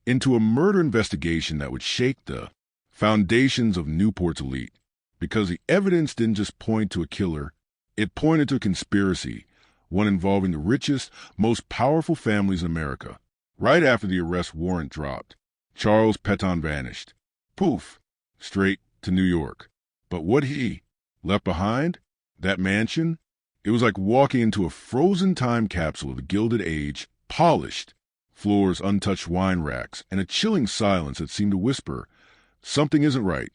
into a murder investigation that would shake the foundations of Newport's elite, because the evidence didn't just point to a killer, it pointed to a conspiracy, one involving the richest, most powerful families in America. Right after the arrest warrant dropped, Charles Peton vanished. Poof, straight to New York. But what he left behind, that mansion, it was like walking into a frozen time capsule of the Gilded Age, polished, floors, untouched wine racks, and a chilling silence that seemed to whisper, something isn't right.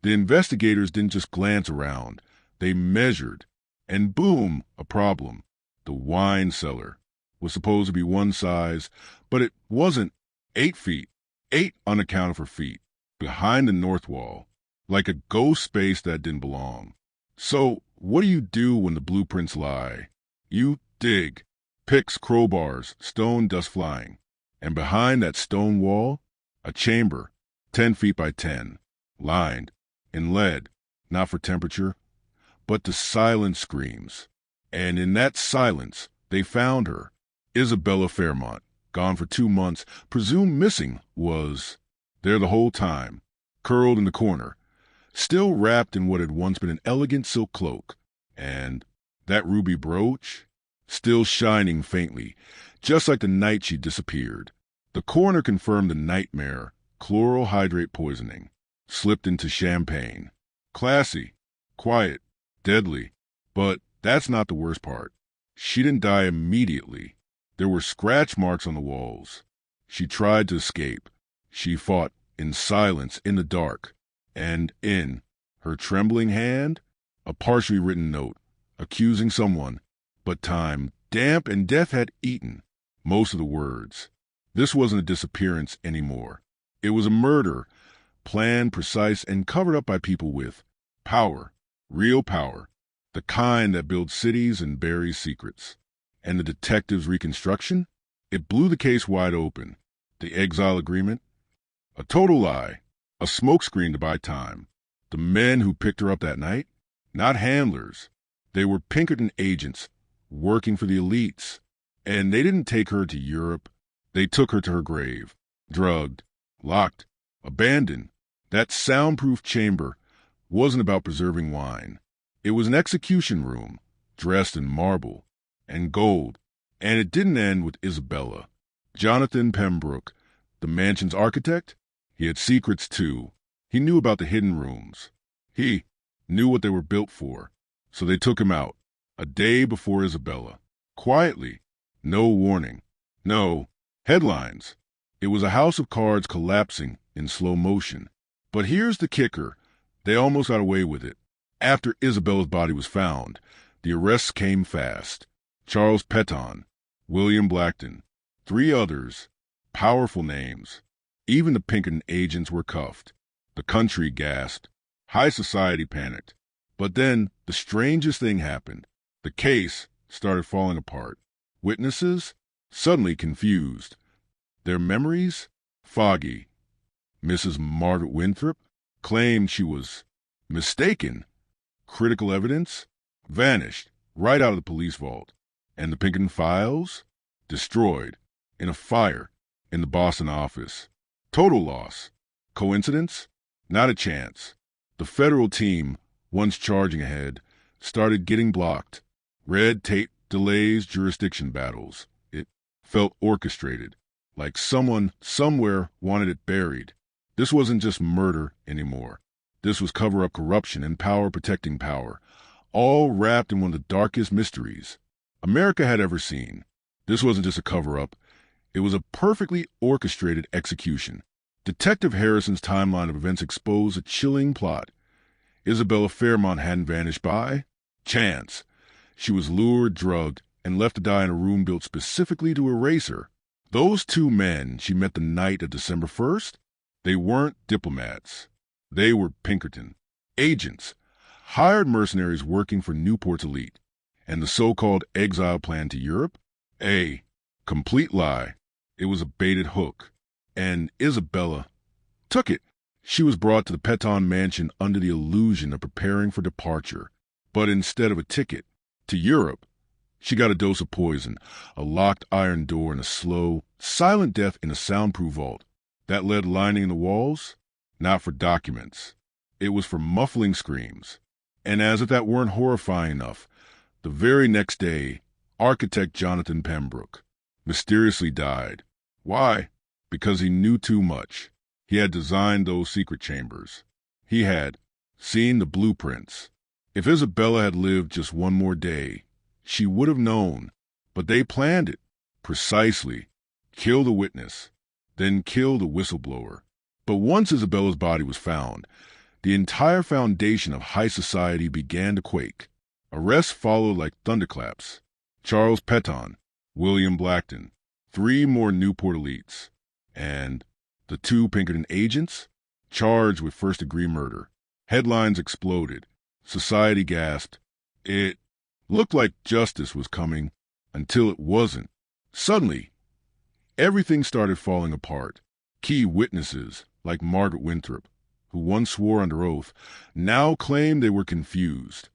The investigators didn't just glance around. They measured, and boom, a problem. The wine cellar was supposed to be one size, but it wasn't. 8 feet, 8 unaccounted for feet, behind the north wall, like a ghost space that didn't belong. So what do you do when the blueprints lie? You dig, picks, crowbars, stone, dust flying. And behind that stone wall, a chamber, 10 feet by 10, lined in lead, not for temperature, but to silence screams. And in that silence, they found her. Isabella Fairmont, gone for 2 months, presumed missing, was there the whole time, curled in the corner, still wrapped in what had once been an elegant silk cloak. And that ruby brooch, still shining faintly, just like the night she disappeared. The coroner confirmed the nightmare, chloral hydrate poisoning, slipped into champagne. Classy, quiet, deadly. But that's not the worst part. She didn't die immediately. There were scratch marks on the walls. She tried to escape. She fought in silence in the dark. And in her trembling hand, a partially written note, accusing someone. But time, damp, and death had eaten most of the words. This wasn't a disappearance anymore. It was a murder, planned, precise, and covered up by people with power, real power, the kind that builds cities and buries secrets. And the detective's reconstruction? It blew the case wide open. The exile agreement? A total lie. A smokescreen to buy time. The men who picked her up that night? Not handlers. They were Pinkerton agents, working for the elites. And they didn't take her to Europe. They took her to her grave. Drugged, locked, abandoned. That soundproof chamber wasn't about preserving wine. It was an execution room, dressed in marble and gold. And it didn't end with Isabella. Jonathan Pembroke, the mansion's architect, he had secrets too. He knew about the hidden rooms. He knew what they were built for. So they took him out, a day before Isabella. Quietly. No warning. No headlines. It was a house of cards collapsing in slow motion. But here's the kicker. They almost got away with it. After Isabella's body was found, the arrests came fast. Charles Peton, William Blackton, 3 others, powerful names. Even the Pinkerton agents were cuffed. The country gasped. High society panicked. But then the strangest thing happened. The case started falling apart. Witnesses suddenly confused. Their memories foggy. Mrs. Margaret Winthrop claimed she was mistaken. Critical evidence vanished right out of the police vault. And the Pinkerton files destroyed in a fire in the Boston office. Total loss. Coincidence? Not a chance. The federal team, once charging ahead, started getting blocked. Red tape delays, jurisdiction battles. It felt orchestrated, like someone somewhere wanted it buried. This wasn't just murder anymore. This was cover-up corruption and power protecting power, all wrapped in one of the darkest mysteries America had ever seen. This wasn't just a cover-up. It was a perfectly orchestrated execution. Detective Harrison's timeline of events exposed a chilling plot. Isabella Fairmont hadn't vanished by chance. She was lured, drugged, and left to die in a room built specifically to erase her. Those 2 men she met the night of December 1st, they weren't diplomats. They were Pinkerton agents, hired mercenaries working for Newport's elite. And the so-called exile plan to Europe? A complete lie. It was a baited hook. And Isabella took it. She was brought to the Peton mansion under the illusion of preparing for departure. But instead of a ticket to Europe, she got a dose of poison, a locked iron door, and a slow, silent death in a soundproof vault. That lead lining in the walls? Not for documents. It was for muffling screams. And as if that weren't horrifying enough, the very next day, architect Jonathan Pembroke mysteriously died. Why? Because he knew too much. He had designed those secret chambers. He had seen the blueprints. If Isabella had lived just one more day, she would have known. But they planned it. Precisely. Kill the witness. Then kill the whistleblower. But once Isabella's body was found, the entire foundation of high society began to quake. Arrests followed like thunderclaps. Charles Peton, William Blackton, 3 more Newport elites, and the 2 Pinkerton agents charged with first-degree murder. Headlines exploded. Society gasped. It looked like justice was coming until it wasn't. Suddenly, everything started falling apart. Key witnesses, like Margaret Winthrop, who once swore under oath, now claimed they were confused.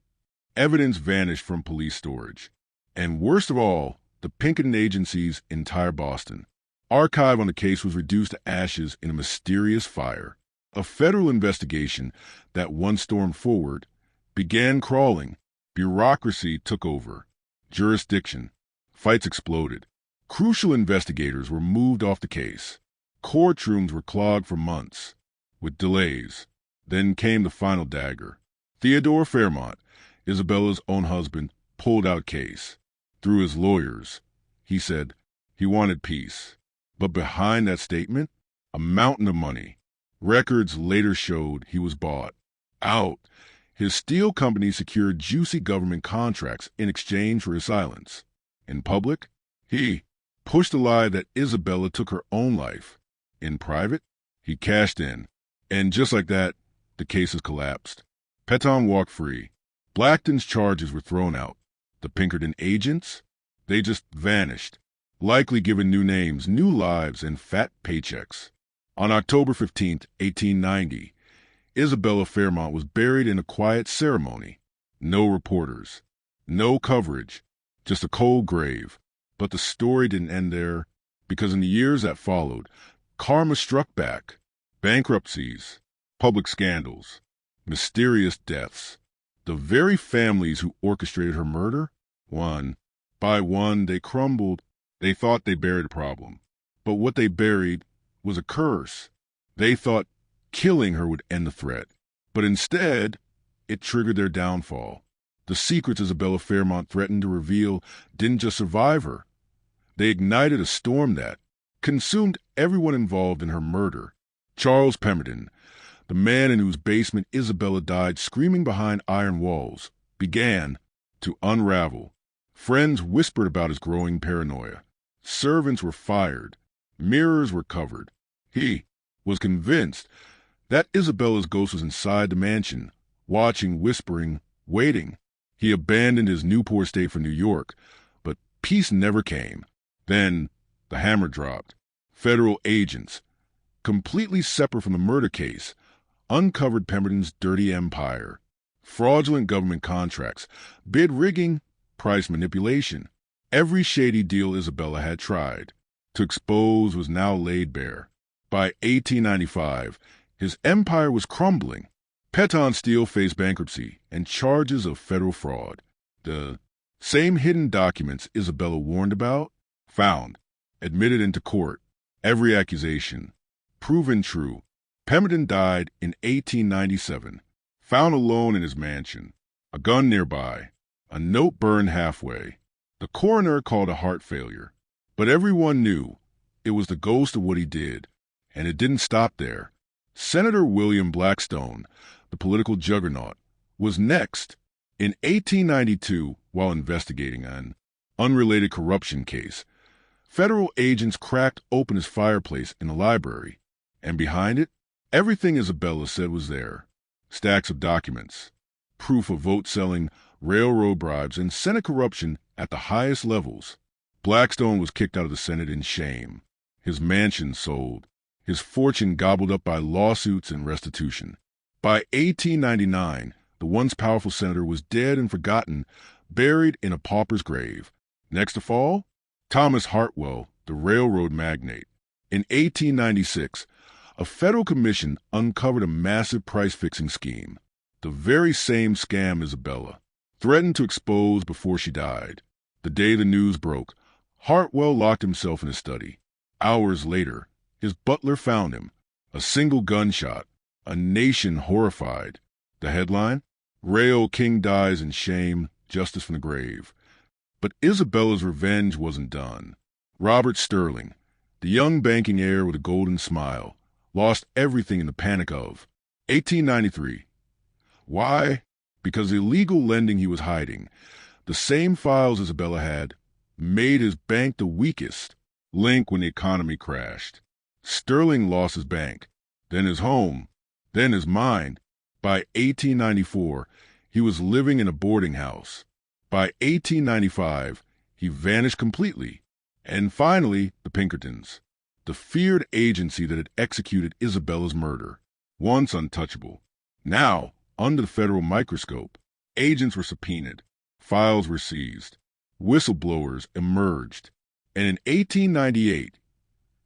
Evidence vanished from police storage. And worst of all, the Pinkerton agency's entire Boston archive on the case was reduced to ashes in a mysterious fire. A federal investigation that once stormed forward began crawling. Bureaucracy took over. Jurisdiction. Fights exploded. Crucial investigators were moved off the case. Courtrooms were clogged for months, with delays. Then came the final dagger. Theodore Fairmont, Isabella's own husband, pulled out case. Through his lawyers, he said he wanted peace. But behind that statement, a mountain of money. Records later showed he was bought out. His steel company secured juicy government contracts in exchange for his silence. In public, he pushed the lie that Isabella took her own life. In private, he cashed in. And just like that, the cases collapsed. Peton walked free. Blackton's charges were thrown out. The Pinkerton agents, they just vanished, likely given new names, new lives, and fat paychecks. On October 15, 1890, Isabella Fairmont was buried in a quiet ceremony. No reporters, no coverage, just a cold grave. But the story didn't end there, because in the years that followed, karma struck back. Bankruptcies, public scandals, mysterious deaths. The very families who orchestrated her murder, one by one, they crumbled. They thought they buried a problem. But what they buried was a curse. They thought killing her would end the threat. But instead, it triggered their downfall. The secrets Isabella Fairmont threatened to reveal didn't just survive her. They ignited a storm that consumed everyone involved in her murder. Charles Pemberton, the man in whose basement Isabella died screaming behind iron walls, began to unravel. Friends whispered about his growing paranoia. Servants were fired. Mirrors were covered. He was convinced that Isabella's ghost was inside the mansion, watching, whispering, waiting. He abandoned his Newport estate for New York, but peace never came. Then the hammer dropped. Federal agents, completely separate from the murder case, uncovered Pemberton's dirty empire. Fraudulent government contracts, bid rigging, price manipulation. Every shady deal Isabella had tried to expose was now laid bare. By 1895, his empire was crumbling. Peton Steel faced bankruptcy and charges of federal fraud. The same hidden documents Isabella warned about, found, admitted into court. Every accusation, proven true. Pemberton died in 1897, found alone in his mansion. A gun nearby, a note burned halfway. The coroner called a heart failure, but everyone knew it was the ghost of what he did, and it didn't stop there. Senator William Blackstone, the political juggernaut, was next. In 1892, while investigating an unrelated corruption case, federal agents cracked open his fireplace in the library, and behind it, everything Isabella said was there. Stacks of documents, proof of vote-selling, railroad bribes, and Senate corruption at the highest levels. Blackstone was kicked out of the Senate in shame. His mansion sold. His fortune gobbled up by lawsuits and restitution. By 1899, the once powerful senator was dead and forgotten, buried in a pauper's grave. Next to fall, Thomas Hartwell, the railroad magnate. In 1896, a federal commission uncovered a massive price-fixing scheme, the very same scam Isabella threatened to expose before she died. The day the news broke, Hartwell locked himself in his study. Hours later, his butler found him. A single gunshot. A nation horrified. The headline? Rail King dies in shame, justice from the grave. But Isabella's revenge wasn't done. Robert Sterling, the young banking heir with a golden smile, lost everything in the panic of 1893. Why? Because the illegal lending he was hiding, the same files Isabella had, made his bank the weakest link when the economy crashed. Sterling lost his bank, then his home, then his mind. By 1894, he was living in a boarding house. By 1895, he vanished completely. And finally, the Pinkertons, the feared agency that had executed Isabella's murder. Once untouchable, now under the federal microscope, agents were subpoenaed, files were seized, whistleblowers emerged, and in 1898,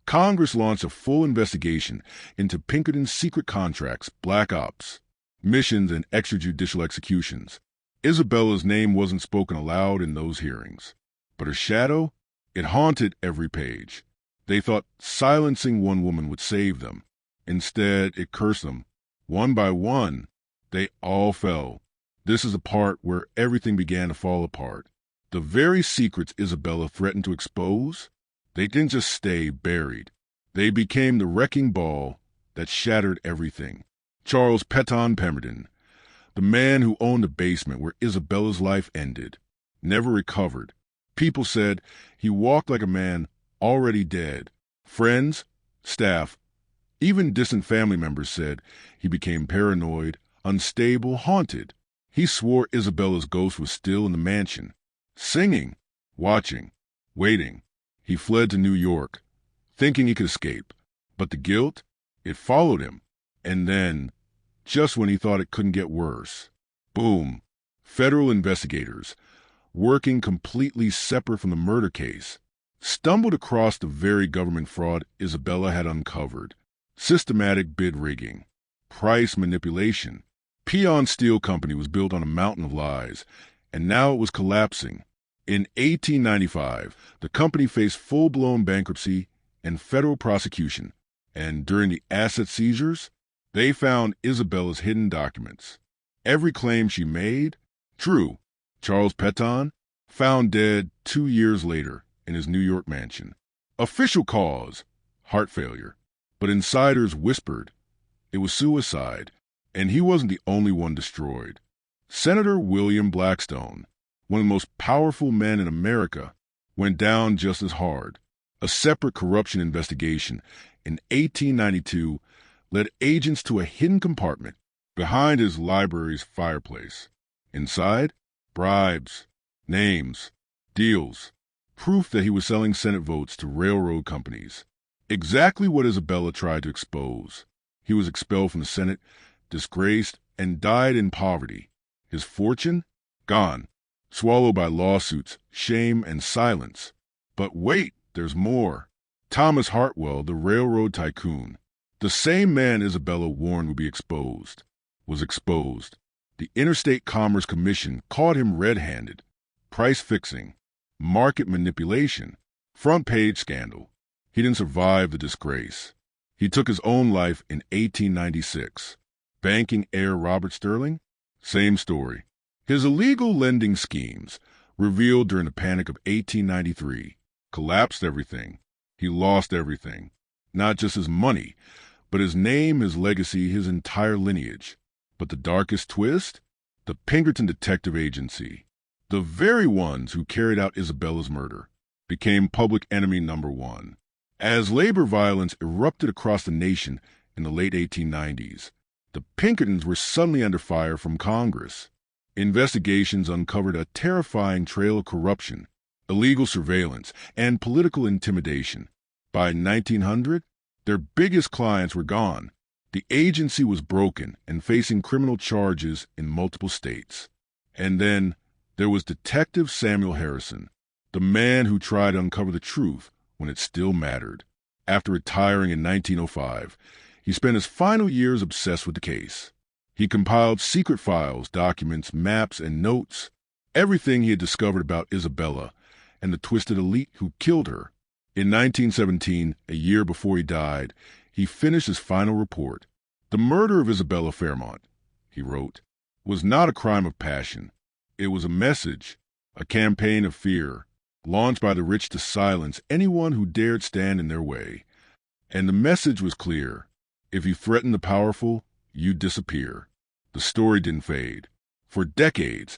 Congress launched a full investigation into Pinkerton's secret contracts, black ops, missions, and extrajudicial executions. Isabella's name wasn't spoken aloud in those hearings, but her shadow, it haunted every page. They thought silencing one woman would save them. Instead, it cursed them. One by one, they all fell. This is the part where everything began to fall apart. The very secrets Isabella threatened to expose, they didn't just stay buried. They became the wrecking ball that shattered everything. Charles Peton Pemberton, the man who owned the basement where Isabella's life ended, never recovered. People said he walked like a man already dead. Friends, staff, even distant family members said he became paranoid, unstable, haunted. He swore Isabella's ghost was still in the mansion, singing, watching, waiting. He fled to New York, thinking he could escape. But the guilt, it followed him. And then, just when he thought it couldn't get worse, boom, federal investigators, working completely separate from the murder case, stumbled across the very government fraud Isabella had uncovered: systematic bid rigging, price manipulation. Peon Steel Company was built on a mountain of lies, and now it was collapsing. In 1895, the company faced full-blown bankruptcy and federal prosecution, and during the asset seizures, they found Isabella's hidden documents. Every claim she made, true. Charles Peton, found dead 2 years later in his New York mansion. Official cause, heart failure. But insiders whispered it was suicide, and he wasn't the only one destroyed. Senator William Blackstone, one of the most powerful men in America, went down just as hard. A separate corruption investigation in 1892 led agents to a hidden compartment behind his library's fireplace. Inside, bribes, names, deals, proof that he was selling Senate votes to railroad companies. Exactly what Isabella tried to expose. He was expelled from the Senate, disgraced, and died in poverty. His fortune? Gone, swallowed by lawsuits, shame, and silence. But wait, there's more. Thomas Hartwell, the railroad tycoon, the same man Isabella warned would be exposed, was exposed. The Interstate Commerce Commission caught him red-handed. Price fixing, market manipulation, front-page scandal. He didn't survive the disgrace. He took his own life in 1896. Banking heir Robert Sterling? Same story. His illegal lending schemes, revealed during the Panic of 1893, collapsed everything. He lost everything. Not just his money, but his name, his legacy, his entire lineage. But the darkest twist? The Pinkerton Detective Agency, the very ones who carried out Isabella's murder, became public enemy number one. As labor violence erupted across the nation in the late 1890s, the Pinkertons were suddenly under fire from Congress. Investigations uncovered a terrifying trail of corruption, illegal surveillance, and political intimidation. By 1900, their biggest clients were gone. The agency was broken and facing criminal charges in multiple states. And then there was Detective Samuel Harrison, the man who tried to uncover the truth when it still mattered. After retiring in 1905, he spent his final years obsessed with the case. He compiled secret files, documents, maps, and notes, everything he had discovered about Isabella and the twisted elite who killed her. In 1917, a year before he died, he finished his final report. The murder of Isabella Fairmont, he wrote, was not a crime of passion. It was a message, a campaign of fear, launched by the rich to silence anyone who dared stand in their way. And the message was clear. If you threaten the powerful, you disappear. The story didn't fade. For decades,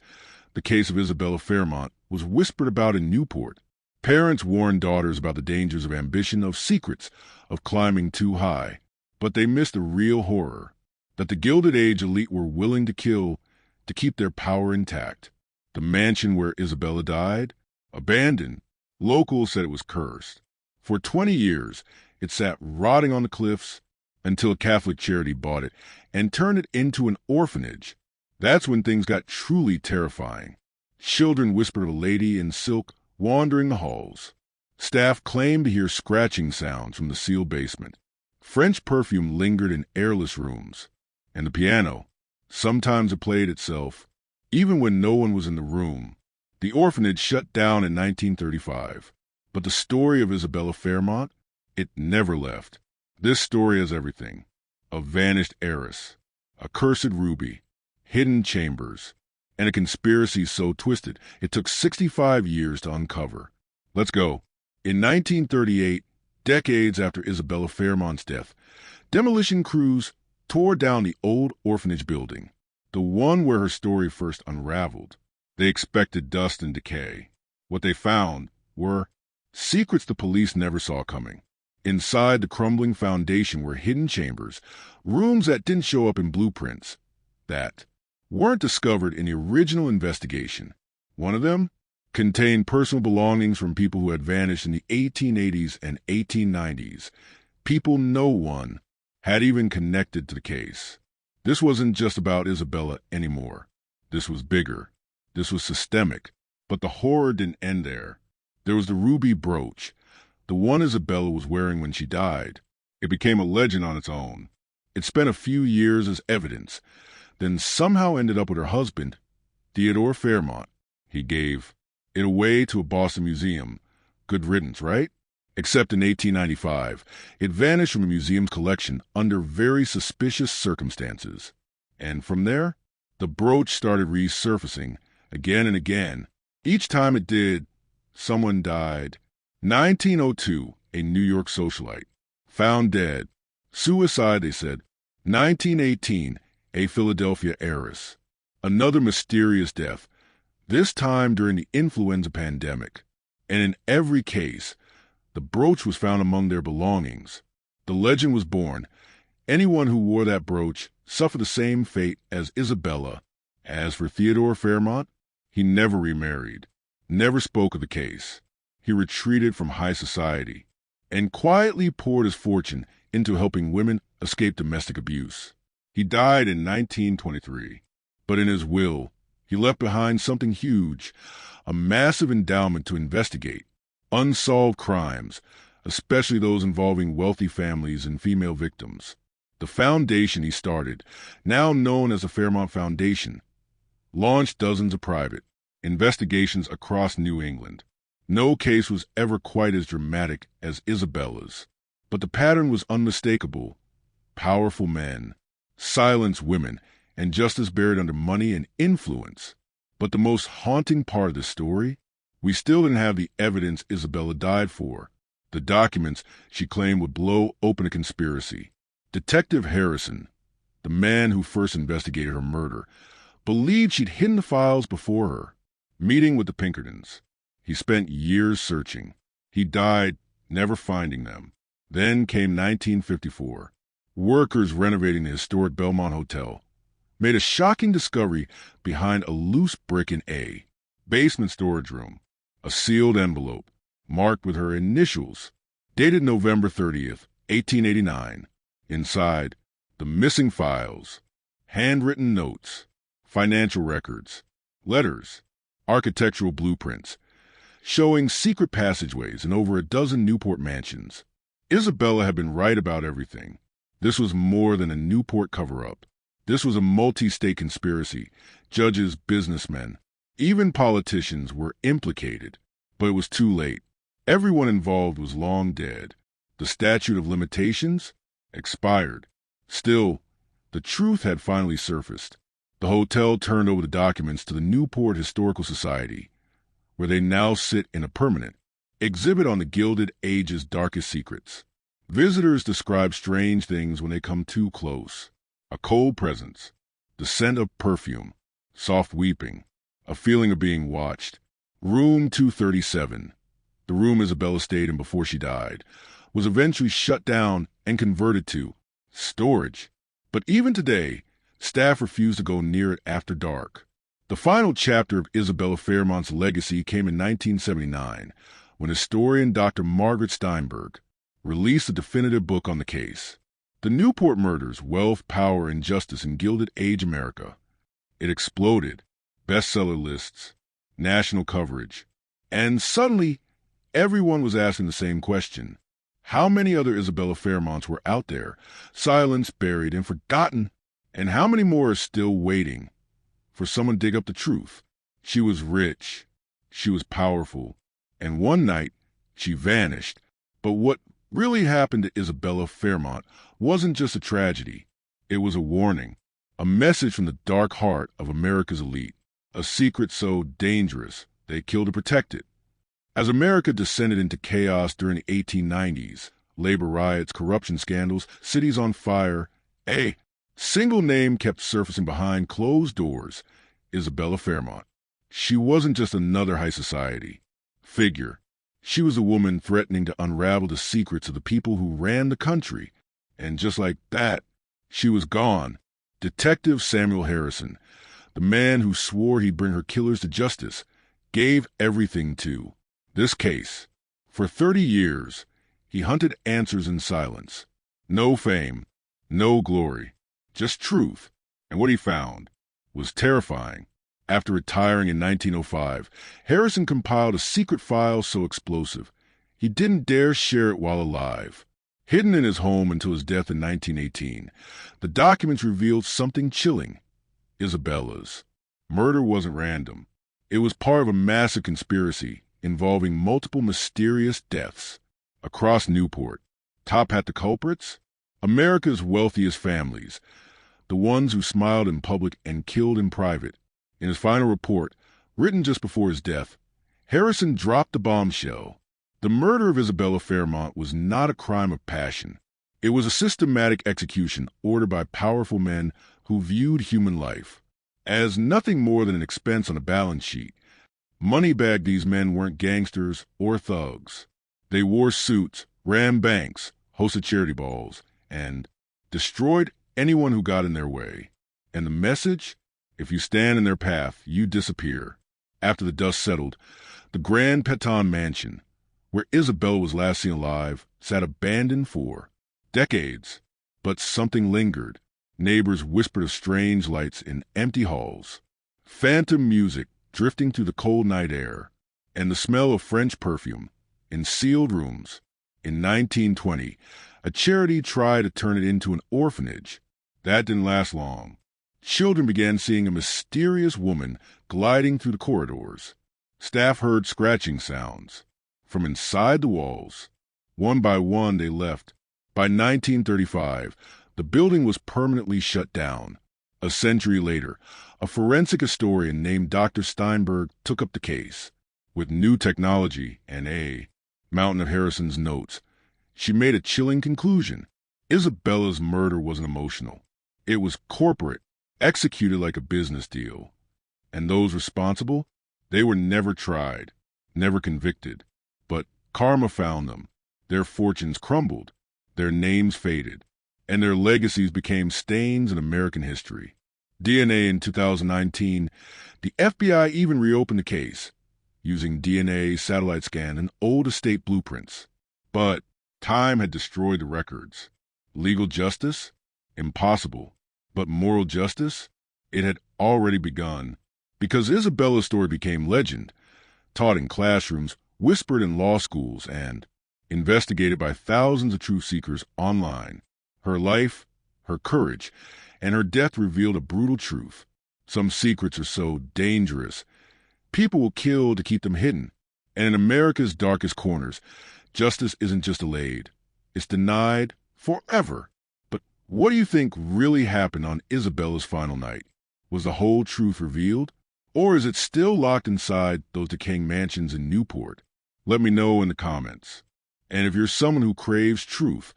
the case of Isabella Fairmont was whispered about in Newport. Parents warned daughters about the dangers of ambition, of secrets, of climbing too high. But they missed the real horror, that the Gilded Age elite were willing to kill to keep their power intact. The mansion where Isabella died, abandoned. Locals said it was cursed. For 20 years, it sat rotting on the cliffs until a Catholic charity bought it and turned it into an orphanage. That's when things got truly terrifying. Children whispered of a lady in silk wandering the halls. Staff claimed to hear scratching sounds from the sealed basement. French perfume lingered in airless rooms. And the piano, sometimes it played itself, even when no one was in the room. The orphanage shut down in 1935. But the story of Isabella Fairmont, it never left. This story has everything. A vanished heiress, a cursed ruby, hidden chambers, and a conspiracy so twisted it took 65 years to uncover. Let's go. In 1938, decades after Isabella Fairmont's death, demolition crews tore down the old orphanage building, the one where her story first unraveled. They expected dust and decay. What they found were secrets the police never saw coming. Inside the crumbling foundation were hidden chambers, rooms that didn't show up in blueprints, that weren't discovered in the original investigation. One of them contained personal belongings from people who had vanished in the 1880s and 1890s, people no one had even connected to the case. This wasn't just about Isabella anymore. This was bigger. This was systemic. But the horror didn't end there. There was the ruby brooch, the one Isabella was wearing when she died. It became a legend on its own. It spent a few years as evidence, then somehow ended up with her husband, Theodore Fairmont. He gave it away to a Boston museum. Good riddance, right? Except in 1895, it vanished from the museum's collection under very suspicious circumstances. And from there, the brooch started resurfacing again and again. Each time it did, someone died. 1902, a New York socialite. Found dead. Suicide, they said. 1918, a Philadelphia heiress. Another mysterious death, this time during the influenza pandemic. And in every case, the brooch was found among their belongings. The legend was born. Anyone who wore that brooch suffered the same fate as Isabella. As for Theodore Fairmont, he never remarried, never spoke of the case. He retreated from high society and quietly poured his fortune into helping women escape domestic abuse. He died in 1923, but in his will, he left behind something huge, a massive endowment to investigate unsolved crimes, especially those involving wealthy families and female victims. The foundation he started, now known as the Fairmont Foundation, launched dozens of private investigations across New England. No case was ever quite as dramatic as Isabella's, but the pattern was unmistakable. Powerful men, silenced women, and justice buried under money and influence. But the most haunting part of the story, we still didn't have the evidence Isabella died for, the documents she claimed would blow open a conspiracy. Detective Harrison, the man who first investigated her murder, believed she'd hidden the files before her. Meeting with the Pinkertons, he spent years searching. He died, never finding them. Then came 1954. Workers renovating the historic Belmont Hotel made a shocking discovery behind a loose brick in A basement storage room. A sealed envelope, marked with her initials, dated November 30th, 1889. Inside, the missing files, handwritten notes, financial records, letters, architectural blueprints, showing secret passageways in over a dozen Newport mansions. Isabella had been right about everything. This was more than a Newport cover-up. This was a multi-state conspiracy. Judges, businessmen, even politicians were implicated. But it was too late. Everyone involved was long dead. The statute of limitations expired. Still, the truth had finally surfaced. The hotel turned over the documents to the Newport Historical Society, where they now sit in a permanent exhibit on the Gilded Age's darkest secrets. Visitors describe strange things when they come too close. A cold presence, the scent of perfume, soft weeping, a feeling of being watched. Room 237, the room Isabella stayed in before she died, was eventually shut down and converted to storage. But even today, staff refuse to go near it after dark. The final chapter of Isabella Fairmont's legacy came in 1979, when historian Dr. Margaret Steinberg released a definitive book on the case. The Newport Murders, Wealth, Power, and Justice in Gilded Age America. It exploded. Bestseller lists, national coverage. And suddenly, everyone was asking the same question. How many other Isabella Fairmonts were out there, silenced, buried, and forgotten? And how many more are still waiting for someone to dig up the truth? She was rich. She was powerful. And one night, she vanished. But what really happened to Isabella Fairmont wasn't just a tragedy. It was a warning, a message from the dark heart of America's elite, a secret so dangerous they killed to protect it. As America descended into chaos during the 1890s, labor riots, corruption scandals, cities on fire, a single name kept surfacing behind closed doors: Isabella Fairmont. She wasn't just another high society figure. She was a woman threatening to unravel the secrets of the people who ran the country. And just like that, she was gone. Detective Samuel Harrison, the man who swore he'd bring her killers to justice, gave everything to this case. For 30 years, he hunted answers in silence. No fame, no glory, just truth. And what he found was terrifying. After retiring in 1905, Harrison compiled a secret file so explosive, he didn't dare share it while alive. Hidden in his home until his death in 1918, the documents revealed something chilling. Isabella's murder wasn't random. It was part of a massive conspiracy involving multiple mysterious deaths. Across Newport, top hat the culprits? America's wealthiest families, the ones who smiled in public and killed in private. In his final report, written just before his death, Harrison dropped the bombshell. The murder of Isabella Fairmont was not a crime of passion. It was a systematic execution ordered by powerful men who viewed human life as nothing more than an expense on a balance sheet. Moneybagged, these men weren't gangsters or thugs. They wore suits, ran banks, hosted charity balls, and destroyed anyone who got in their way. And the message? If you stand in their path, you disappear. After the dust settled, the Grand Peton Mansion, where Isabella was last seen alive, sat abandoned for decades. But something lingered. Neighbors whispered of strange lights in empty halls, phantom music drifting through the cold night air, and the smell of French perfume in sealed rooms. In 1920, a charity tried to turn it into an orphanage. That didn't last long. Children began seeing a mysterious woman gliding through the corridors. Staff heard scratching sounds from inside the walls. One by one, they left. By 1935, the building was permanently shut down. A century later, a forensic historian named Dr. Steinberg took up the case. With new technology and a mountain of Harrison's notes, she made a chilling conclusion. Isabella's murder wasn't emotional. It was corporate, executed like a business deal. And those responsible? They were never tried, never convicted. But karma found them. Their fortunes crumbled, their names faded, and their legacies became stains in American history. DNA in 2019, the FBI even reopened the case, using DNA, satellite scan, and old estate blueprints. But time had destroyed the records. Legal justice? Impossible. But moral justice? It had already begun. Because Isabella's story became legend, taught in classrooms, whispered in law schools, and investigated by thousands of truth seekers online. Her life, her courage, and her death revealed a brutal truth. Some secrets are so dangerous, people will kill to keep them hidden. And in America's darkest corners, justice isn't just delayed, it's denied forever. But what do you think really happened on Isabella's final night? Was the whole truth revealed? Or is it still locked inside those decaying mansions in Newport? Let me know in the comments. And if you're someone who craves truth,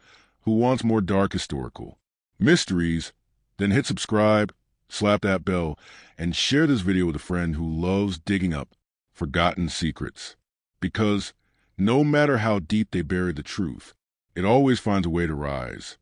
who wants more dark historical mysteries, then hit subscribe, slap that bell, and share this video with a friend who loves digging up forgotten secrets. Because no matter how deep they bury the truth, it always finds a way to rise.